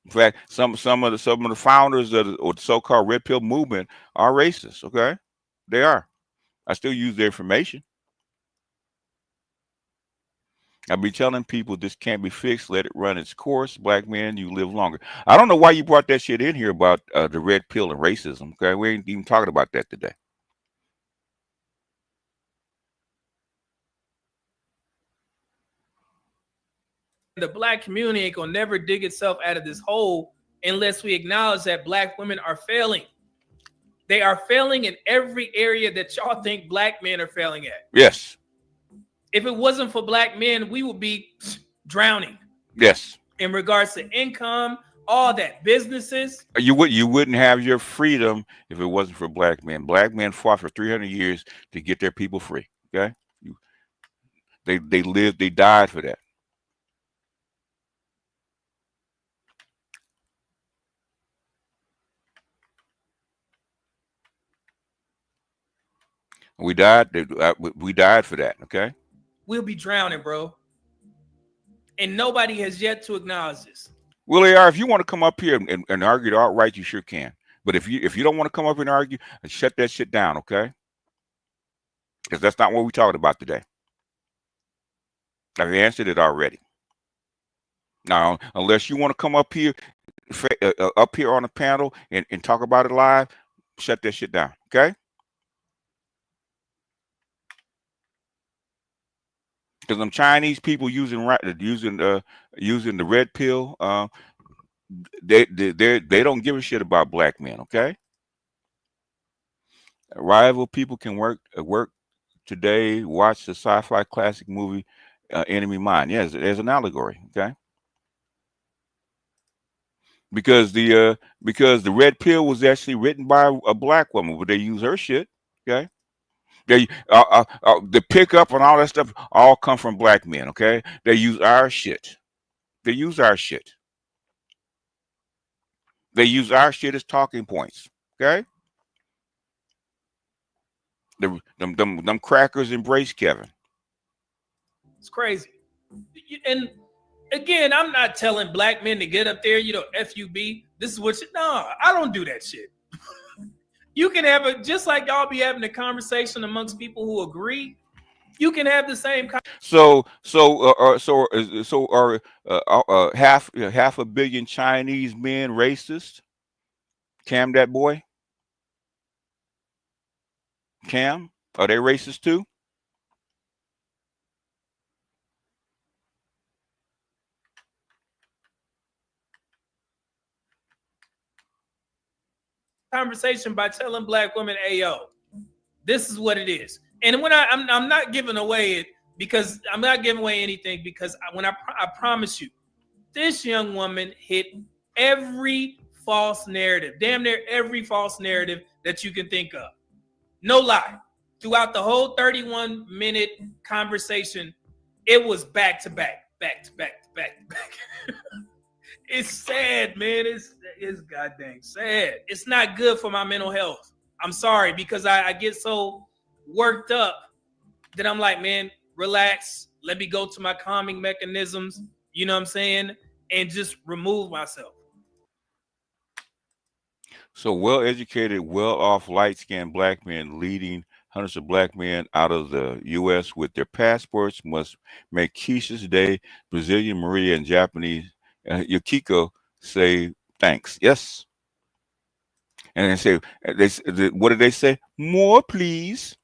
In fact, some of the founders of the so-called red pill movement are racist. Okay, they are. I still use their information. I be telling people this can't be fixed. Let it run its course. Black men, you live longer. I don't know why you brought that shit in here about the red pill and racism. Okay, we ain't even talking about that today. The black community ain't gonna never dig itself out of this hole unless we acknowledge that black women are failing. They are failing in every area that y'all think black men are failing at. Yes. If it wasn't for black men, we would be drowning. Yes. In regards to income, all that, businesses. You wouldn't have your freedom if it wasn't for black men. Black men fought for 300 years to get their people free. Okay, they lived, they died for that. We died. We died for that. Okay. We'll be drowning, bro. And nobody has yet to acknowledge this. Well, they are. If you want to come up here and argue it outright, you sure can. But if you don't want to come up and argue, shut that shit down, okay? Because that's not what we're talking about today. I've answered it already. Now, unless you want to come up here on the panel and talk about it live, shut that shit down, okay? Because them Chinese people using the red pill, they don't give a shit about black men, okay? Rival people can work today. Watch the sci-fi classic movie Enemy Mine. Yes, there's an allegory, okay? Because the red pill was actually written by a black woman, but they use her shit, okay? They the pickup and all that stuff all come from black men, okay? They use our shit. They use our shit. They use our shit as talking points. Okay? Them crackers embrace Kevin. It's crazy. And again, I'm not telling black men to get up there, FUB. This is what no, I don't do that shit. You can have a, just like y'all be having a conversation amongst people who agree, you can have the same So are half a billion Chinese men racist? Cam, that boy? Cam, are they racist too? conversation by telling black women, hey, yo, this is what it is. And when I'm not giving away it, because I'm not giving away anything, because when I promise you, this young woman hit every false narrative, damn near every false narrative that you can think of. No lie. Throughout the whole 31-minute conversation, it was back to back, back to back, to back to back. It's sad, man. It's goddamn sad. It's not good for my mental health. I'm sorry, because I get so worked up that I'm like, man, relax. Let me go to my calming mechanisms, you know what I'm saying? And just remove myself. So well-educated, well-off, light-skinned black men leading hundreds of black men out of the U.S. with their passports must make Keisha's Day, Brazilian Maria, and Japanese Yukiko say thanks. Yes. And they say, what did they say? More, please.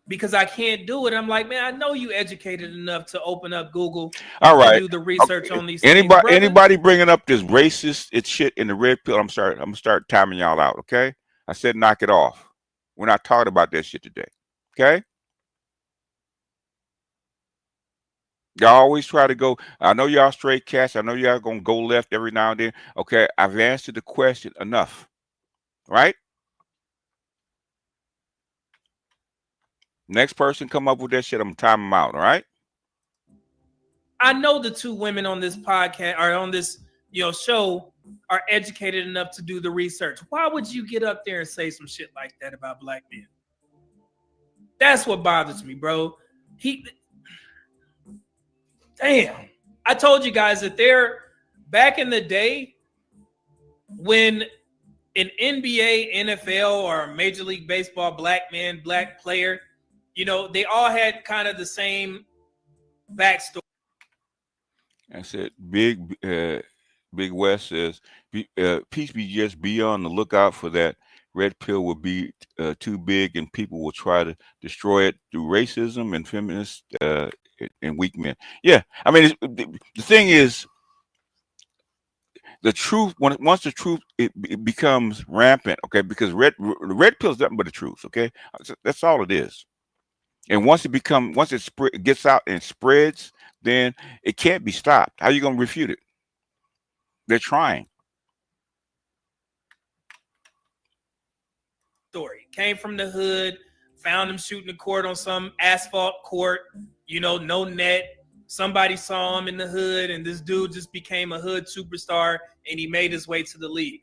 Because I can't do it. I'm like, man, I know you educated enough to open up Google All right. and do the research on these things. Brother. Anybody bringing up this racist shit in the red pill? I'm sorry. I'm gonna start timing y'all out. Okay. I said knock it off. We're not talking about that shit today. Okay. Y'all always try to go. I know y'all straight cats. I know y'all gonna go left every now and then. Okay. I've answered the question enough. Right? Next person come up with that shit, I'm gonna time them out. All right. I know the two women on this podcast or on this show are educated enough to do the research. Why would you get up there and say some shit like that about black men? That's what bothers me, bro. Damn. I told you guys that they're back in the day when an NBA, NFL, or Major League Baseball black man, black player, they all had kind of the same backstory. I said, Big West says, peace be just be on the lookout for that. Red pill will be too big and people will try to destroy it through racism and feminists and weak men. Yeah, I mean, the thing is, the truth, once the truth it becomes rampant, okay, because red pill is nothing but the truth, okay? That's all it is. And once it gets out and spreads, then it can't be stopped. How are you going to refute it? They're trying. Story came from the hood, found him shooting the court on some asphalt court, no net. Somebody saw him in the hood, and this dude just became a hood superstar, and he made his way to the league.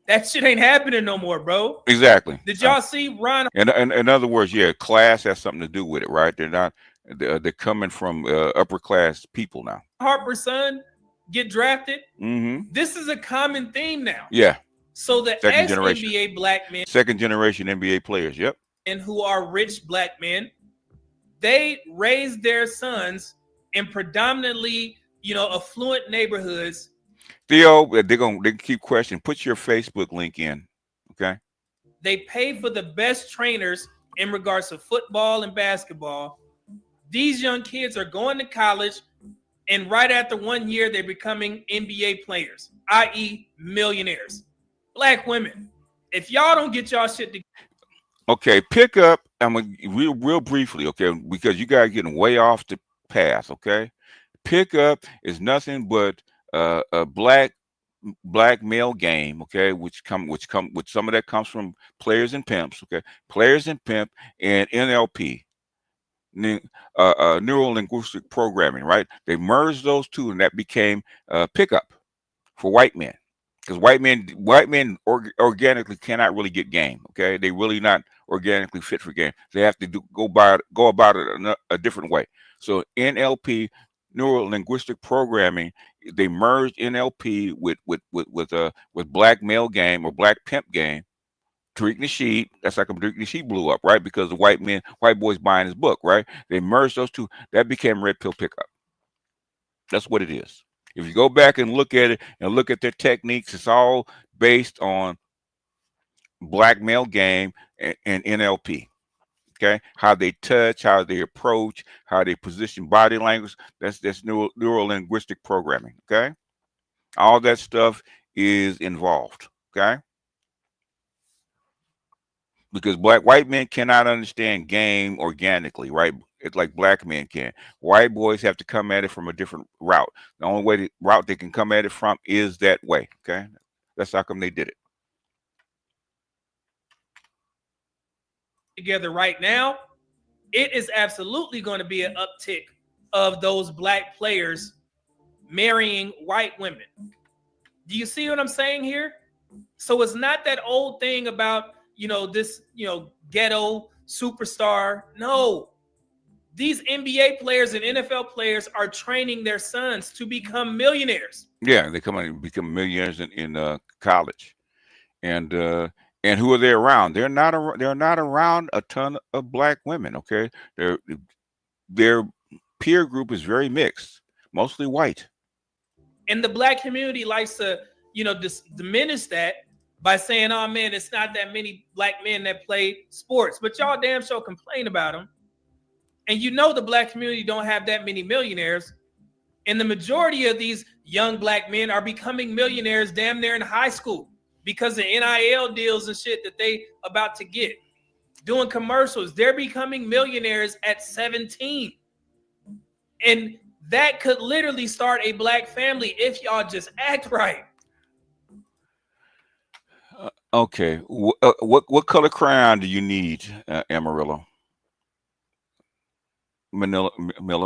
That shit ain't happening no more, bro. Exactly. Did y'all see Ron? In other words, yeah, class has something to do with it, right? They're coming from upper class people now. Harper's son get drafted. Mm-hmm. This is a common theme now. Yeah. So the ex-NBA black men, second generation NBA players, yep, and who are rich black men, they raise their sons in predominantly, affluent neighborhoods. Theo, they keep questioning. Put your Facebook link in, okay? They pay for the best trainers in regards to football and basketball. These young kids are going to college, and right after 1 year, they're becoming NBA players, i.e., millionaires. Black women, if y'all don't get y'all shit together. Okay, pick up. I'm real briefly, okay, because you guys are getting way off the path, okay? Pick up is nothing but a black black male game, okay, which some of that comes from players and pimps, okay, players and pimp, and NLP, neuro linguistic programming, right? They merged those two, and that became pickup for white men, because white men organically cannot really get game. Okay, they really not organically fit for game. They have to go about it a different way. So NLP, neuro linguistic programming, they merged NLP with black male game or black pimp game. Tariq Nasheed, that's how come Tariq Nasheed blew up, right? Because the white boys buying his book, right? They merged those two. That became Red Pill Pickup. That's what it is. If you go back and look at it and look at their techniques, it's all based on black male game and NLP. Okay, how they touch, how they approach, how they position body language. That's neuro linguistic programming. Okay, all that stuff is involved. Okay, because white men cannot understand game organically, right? It's like black men can. White boys have to come at it from a different route. The only route they can come at it from is that way. Okay, that's how come they did it. Together right now, it is absolutely going to be an uptick of those black players marrying white women. Do you see what I'm saying here? So it's not that old thing about, this, ghetto superstar. No, these NBA players and NFL players are training their sons to become millionaires. Yeah, they come and become millionaires in college, and who are they around? They're not around a ton of black women. Okay, their peer group is very mixed, mostly white. And the black community likes to, diminish that by saying, oh man, it's not that many black men that play sports, but y'all damn sure complain about them. And the black community don't have that many millionaires. And the majority of these young black men are becoming millionaires damn near in high school because of NIL deals and shit that they about to get. Doing commercials, they're becoming millionaires at 17. And that could literally start a black family if y'all just act right. Okay, what color crayon do you need, Amarillo? Miller,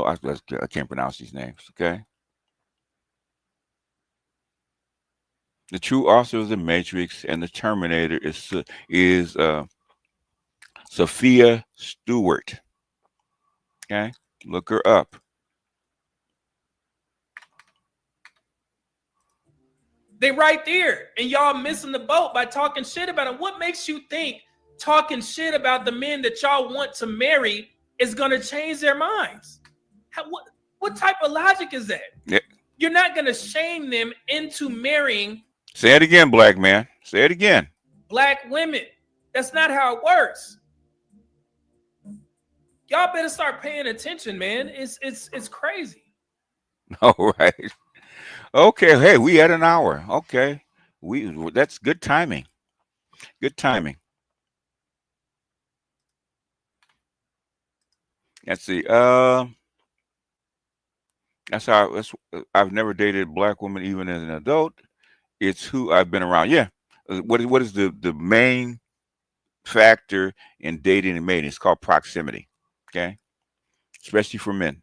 I can't pronounce these names. Okay. The true author of the Matrix and the Terminator is Sophia Stewart. Okay, look her up. They right there, and y'all missing the boat by talking shit about them. What makes you think talking shit about the men that y'all want to marry is gonna change their minds? What type of logic is that? Yeah. You're not gonna shame them into marrying. Say it again, black man. Say it again. Black women. That's not how it works. Y'all better start paying attention, man. It's crazy. All right. Okay. Hey, we had an hour. Okay. That's good timing. Good timing. Let's see. I've never dated a black woman even as an adult. It's who I've been around. Yeah. What is the main factor in dating and mating? It's called proximity. Okay. Especially for men.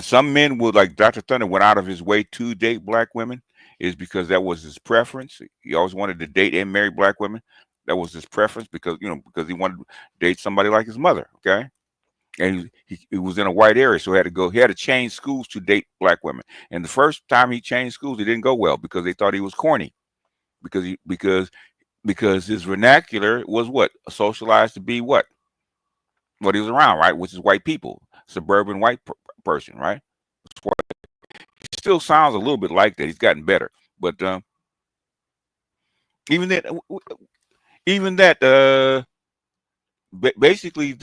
Some men would, like Dr. Thunder, went out of his way to date black women, is because that was his preference. He always wanted to date and marry black women. That was his preference because he wanted to date somebody like his mother. Okay. And he was in a white area, so he had to change schools to date black women. And the first time he changed schools, it didn't go well because they thought he was corny, because his vernacular was socialized to be what he was around, right? Which is white people, suburban white person, right? He still sounds a little bit like that. He's gotten better, but even that, basically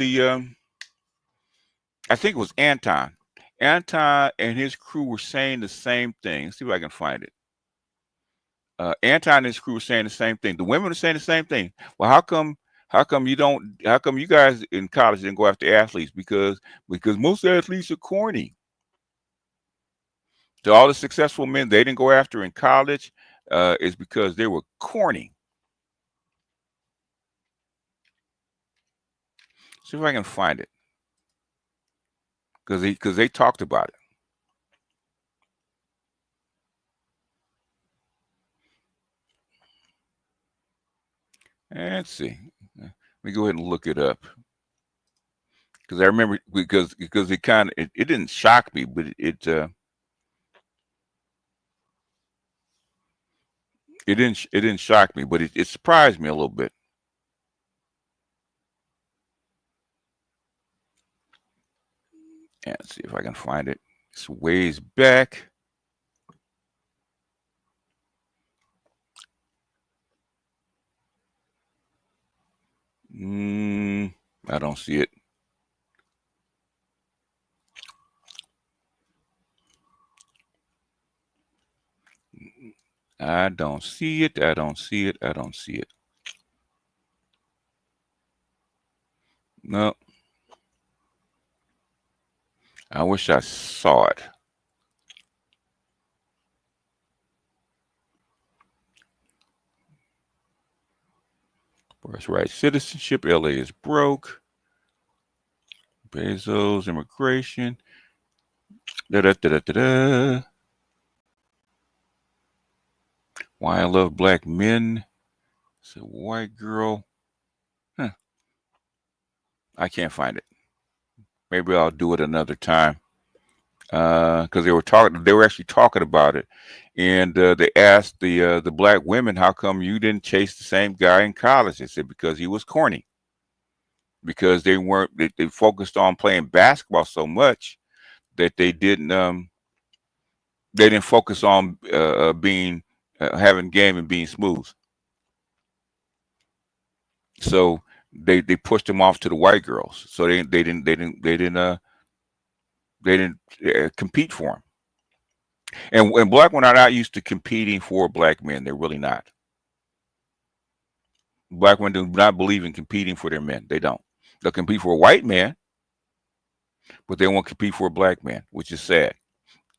I think it was Anton. Anton and his crew were saying the same thing. Let's see if I can find it. Anton and his crew were saying the same thing. The women were saying the same thing. Well, how come you guys in college didn't go after athletes? Because most athletes are corny. So all the successful men they didn't go after in college is because they were corny. See if I can find it, because they talked about it. And let's see. Let me go ahead and look it up, because I remember because it kind of it didn't shock me, but it didn't shock me, but it surprised me a little bit. And let's see if I can find it. It's ways back. I don't see it. I don't see it. I don't see it. I don't see it. No. I wish I saw it. Birthright citizenship. LA is broke. Bezos, immigration. Da da da da da da. Why I love black men. It's a white girl. Huh. I can't find it. Maybe I'll do it another time. Because they were actually talking about it, and they asked the black women, "How come you didn't chase the same guy in college?" They said because he was corny. Because they focused on playing basketball so much that they didn't focus on being having game and being smooth. So they pushed him off to the white girls. So they didn't compete for him. And black men are not used to competing for black men. They're really not. Black men do not believe in competing for their men. They don't. They'll compete for a white man, but they won't compete for a black man, which is sad.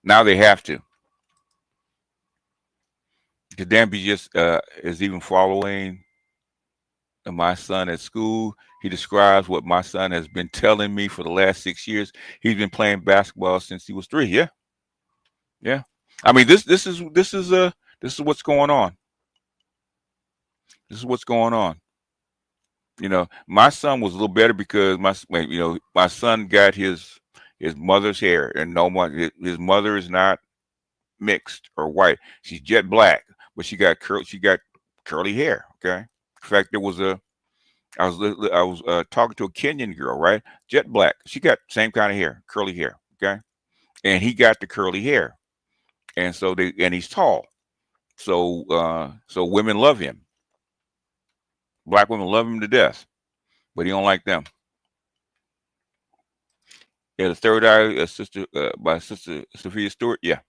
Now they have to. Kadambi just is even following my son at school. He describes what my son has been telling me for the last 6 years. He's been playing basketball since he was 3. Yeah, yeah. I mean, this is what's going on. This is what's going on. You know, my son was a little better because my son got his mother's hair, and his mother is not mixed or white. She's jet black, but she got curly hair. Okay. In fact, I was talking to a Kenyan girl, right? Jet black. She got same kind of hair, curly hair. Okay. And he got the curly hair, and he's tall. So women love him. Black women love him to death, but he don't like them. Yeah, the third eye, sister by Sister Sophia Stewart. Yeah.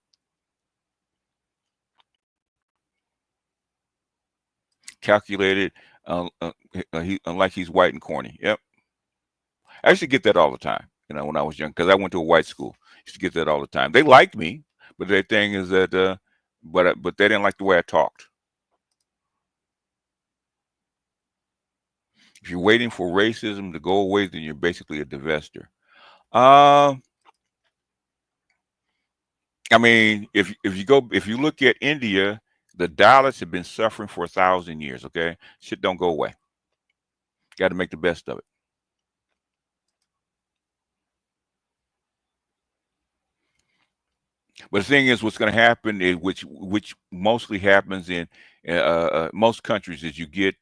Calculated, like he's white and corny. Yep. I used to get that all the time, when I was young, because I went to a white school. I used to get that all the time. They liked me, but their thing is that, but they didn't like the way I talked. If you're waiting for racism to go away, then you're basically a divester. I mean, if you look at India, the Dalits have been suffering for 1,000 years. Okay, shit don't go away. Got to make the best of it. But the thing is, what's going to happen is, which mostly happens in most countries, is you get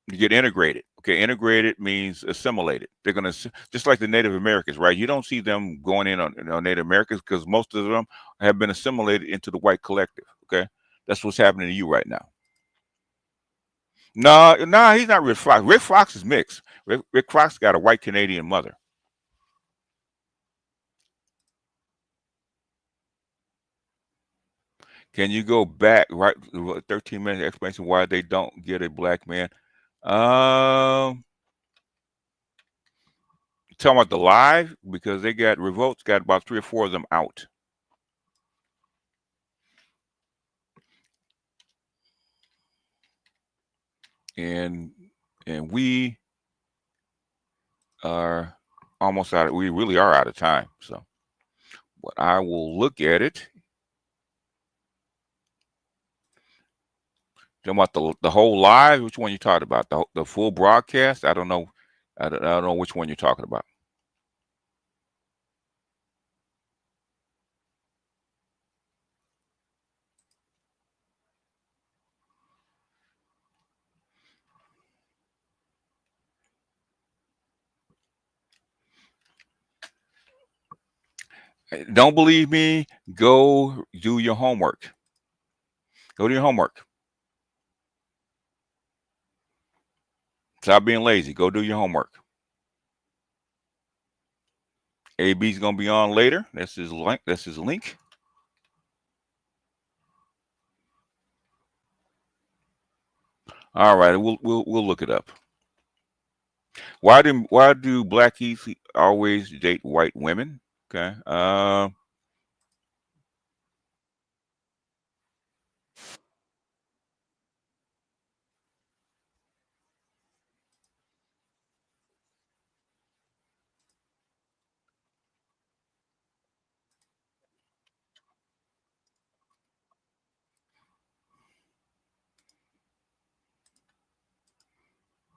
integrated. Okay, integrated means assimilated. They're going to, just like the Native Americans, right? You don't see them going in on Native Americans because most of them have been assimilated into the white collective. Okay, that's what's happening to you right now. No, he's not Rick Fox. Rick Fox is mixed. Rick Fox got a white Canadian mother. Can you go back, right? 13-minute explanation why they don't get a black man. Talking about the live, because they got Revolt's got about 3 or 4 of them out. and we are almost out. We really are out of time. So, but I will look at it. Talking about the whole live. Which one you talking about? The full broadcast? I don't know. I don't know which one you're talking about. Don't believe me? Go do your homework. Go do your homework. Stop being lazy. Go do your homework. AB's gonna be on later. That's his link. That's his link. All right, we'll look it up. Why do blackies always date white women? Okay.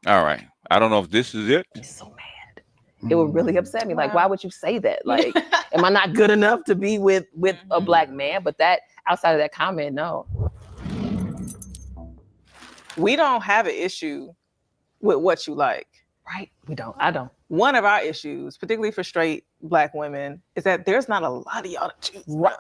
All right. I don't know if this is it. I'm so mad. It would really upset me. Like, why would you say that? Like, am I not good enough to be with a black man? But that outside of that comment, no. We don't have an issue with what you like. Right? We don't. I don't. One of our issues, particularly for straight black women, is that there's not a lot of y'all to choose from. Right.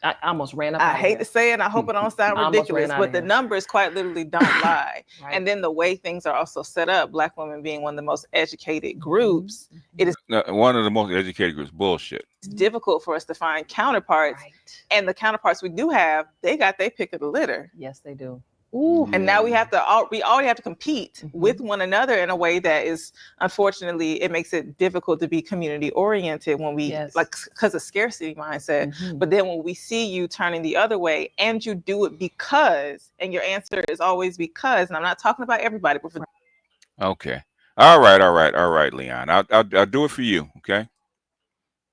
I almost ran up. I hate to say it, and I hope it don't sound ridiculous, but the numbers quite literally don't lie. Right. And then the way things are also set up, black women being one of the most educated groups, it is one of the most educated groups. Bullshit. It's difficult for us to find counterparts, and the counterparts we do have, they got their pick of the litter. Yes, they do. Ooh. And now we already have to compete with one another in a way that is, unfortunately, it makes it difficult to be community oriented when we because of scarcity mindset. But then when we see you turning the other way and you do it because, and your answer is always because, and I'm not talking about everybody, but for okay. All right, Leon. I'll do it for you, okay?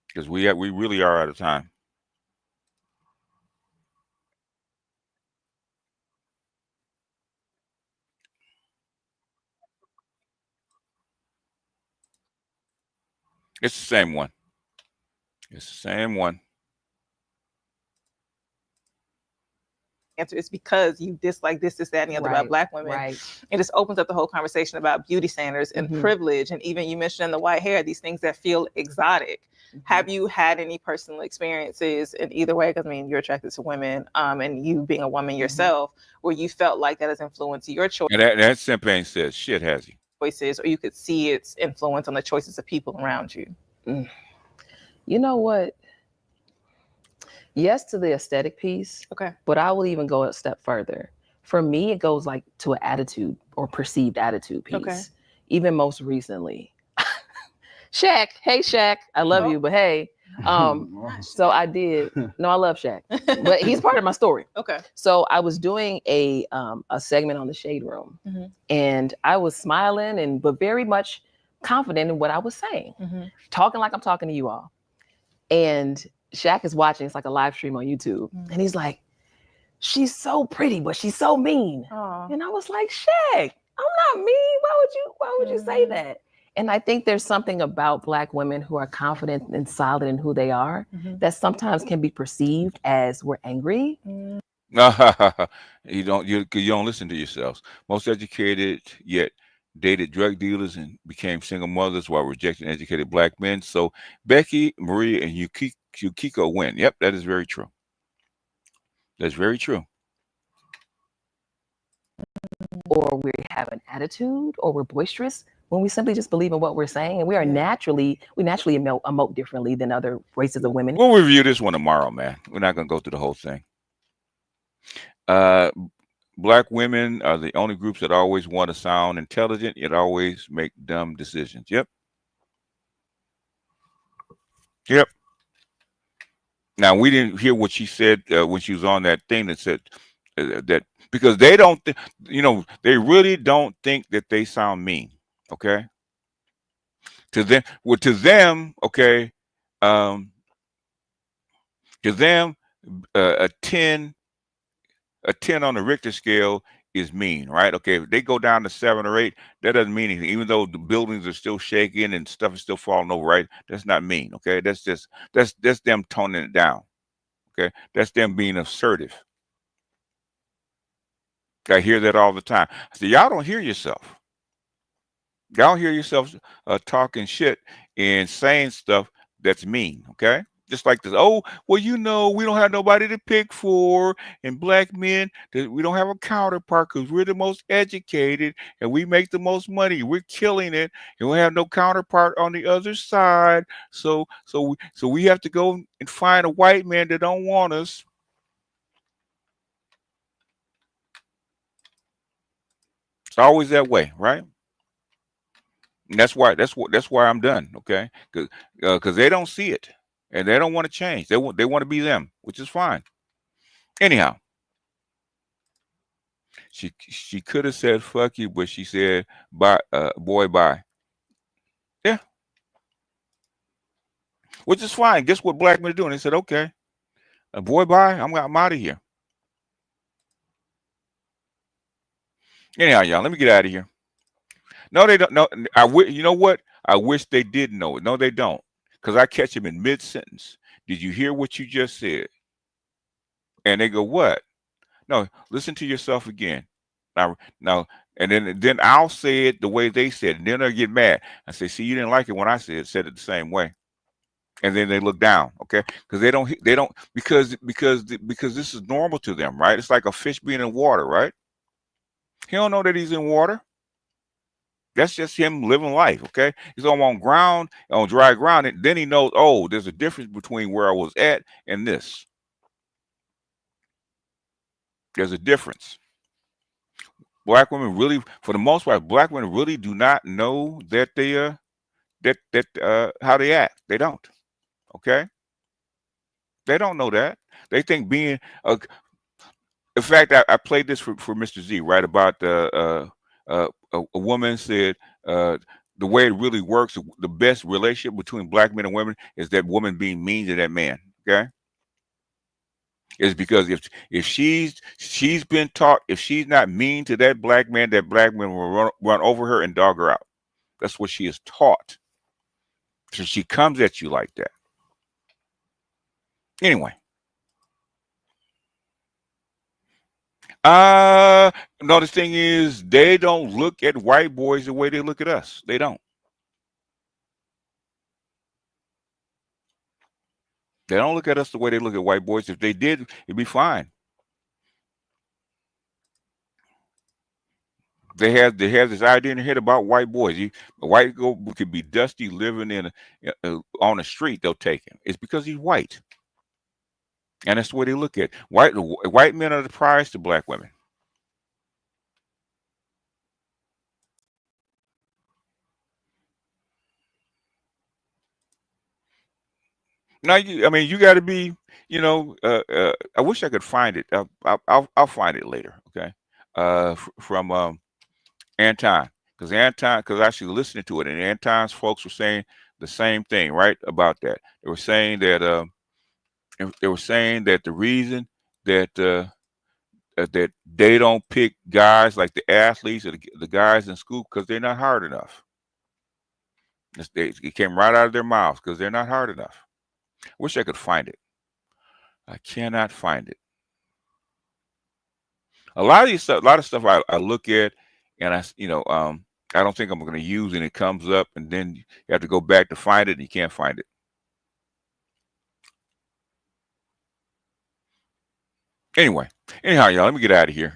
Because we really are out of time. It's the same one. It's the same one. Answer is because you dislike this, that, and the other about black women. Right. It just opens up the whole conversation about beauty standards and privilege. And even you mentioned the white hair, these things that feel exotic. Have you had any personal experiences in either way? Because I mean, you're attracted to women, and you being a woman yourself, where you felt like that has influenced your choice. And that Champagne says, shit, has he? Choices, or you could see its influence on the choices of people around you. You know what? Yes to the aesthetic piece. Okay. But I will even go a step further. For me, it goes like to an attitude or perceived attitude piece. Okay. Even most recently. Shaq. Hey, Shaq. I love you, but hey. So I did. No, I love Shaq. But he's part of my story. Okay. So I was doing a segment on the Shade Room. And I was smiling but very much confident in what I was saying. Talking like I'm talking to you all. And Shaq is watching. It's like a live stream on YouTube. And he's like, she's so pretty, but she's so mean. Aww. And I was like, Shaq, I'm not mean. Why would you say that? And I think there's something about black women who are confident and solid in who they are that sometimes can be perceived as we're angry. You don't listen to yourselves. Most educated yet dated drug dealers and became single mothers while rejecting educated black men. So Becky, Maria, and Yukiko win. Yep, that is very true. That's very true. Or we have an attitude, or we're boisterous when we simply just believe in what we're saying, and we naturally emote differently than other races of women. We'll review this one tomorrow, man. We're not going to go through the whole thing. Black women are the only groups that always want to sound intelligent, yet always make dumb decisions. Yep. Now, we didn't hear what she said when she was on that thing that said that because they don't, they really don't think that they sound mean. Okay, to them, okay, um, to them, a 10 on the Richter scale is mean, right? Okay, if they go down to 7 or 8, that doesn't mean anything. Even though the buildings are still shaking and stuff is still falling over, right? That's not mean. Okay, that's them toning it down. Okay, that's them being assertive. I hear that all the time. I say, y'all don't hear yourself. Y'all hear yourself talking shit and saying stuff that's mean. Okay, just like this. Oh, well, we don't have nobody to pick for, and black men, we don't have a counterpart because we're the most educated and we make the most money. We're killing it, and we have no counterpart on the other side. So we have to go and find a white man that don't want us. It's always that way, right? And that's why I'm done. Okay, because they don't see it and they don't want to change. They want to be them, which is fine. Anyhow, she could have said fuck you, but she said bye, boy, bye. Yeah, which is fine. Guess what black men are doing? They said, okay, boy, bye. I'm out of here. Anyhow, y'all, let me get out of here. No, they don't. No, you know what? I wish they did know it. No, they don't, because I catch them in mid sentence. Did you hear what you just said? And they go, what? No, listen to yourself again. Now, and then I'll say it the way they said it, and then they'll get mad. I say, see, you didn't like it when I said it the same way. And then they look down, okay? Because they don't because this is normal to them, right? It's like a fish being in water, right? He don't know that he's in water. That's just him living life, okay? He's on dry ground, and then he knows, oh, there's a difference between where I was at and this. There's a difference. Black women really, for the most part, black women really do not know that they how they act. They don't. Okay, they don't know that. They think being in fact, I played this for Mr. Z, right, about a woman said the way it really works, the best relationship between black men and women is that woman being mean to that man. Okay. Is because if she's been taught, if she's not mean to that black man will run over her and dog her out. That's what she is taught. So she comes at you like that. Anyway. No, the thing is, they don't look at white boys the way they look at us. They don't. They don't look at us the way they look at white boys. If they did, it'd be fine. They have this idea in their head about white boys. A white girl could be dusty living on the street. They'll take him. It's because he's white, and that's the way they look at white men are the prize to black women. Now, you got to be. I wish I could find it. I'll find it later. Okay, from Anton, because actually listening to it, and Anton's folks were saying the same thing, right, about that. They were saying that the reason that that they don't pick guys like the athletes or the guys in school because they're not hard enough. It came right out of their mouths because they're not hard enough. I wish I could find it. I cannot find it. A lot of stuff I look at, and I don't think I'm going to use, and it comes up, and then you have to go back to find it, and you can't find it. Anyhow, y'all, let me get out of here.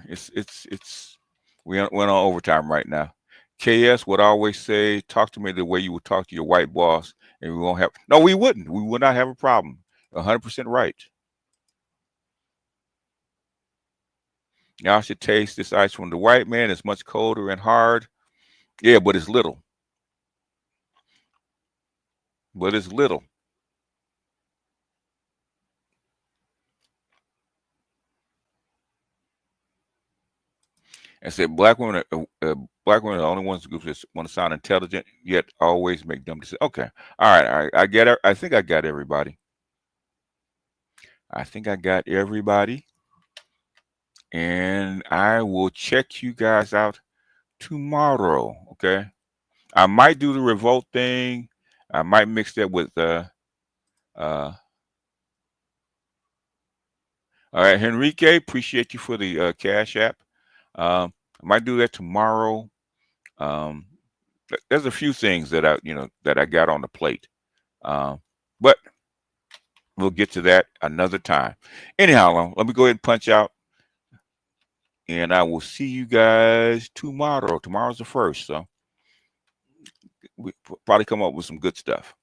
We're on overtime right now. KS would always say, talk to me the way you would talk to your white boss, and we won't have. No, we wouldn't. We would not have a problem. 100% right. Y'all should taste this ice from the white man. It's much colder and hard. Yeah, but it's little. But it's little. and said black women are the only ones groups that want to sound intelligent yet always make dumb decisions. Okay, all right, I get it. I think I got everybody. And I will check you guys out tomorrow. Okay, I might do the Revolt thing. I might mix that with all right, Henrique, appreciate you for the Cash App. I might do that tomorrow. There's a few things that I got on the plate, but we'll get to that another time. Anyhow, let me go ahead and punch out, and I will see you guys tomorrow. Tomorrow's the 1st, so we probably come up with some good stuff.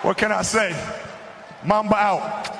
What can I say? Mamba out.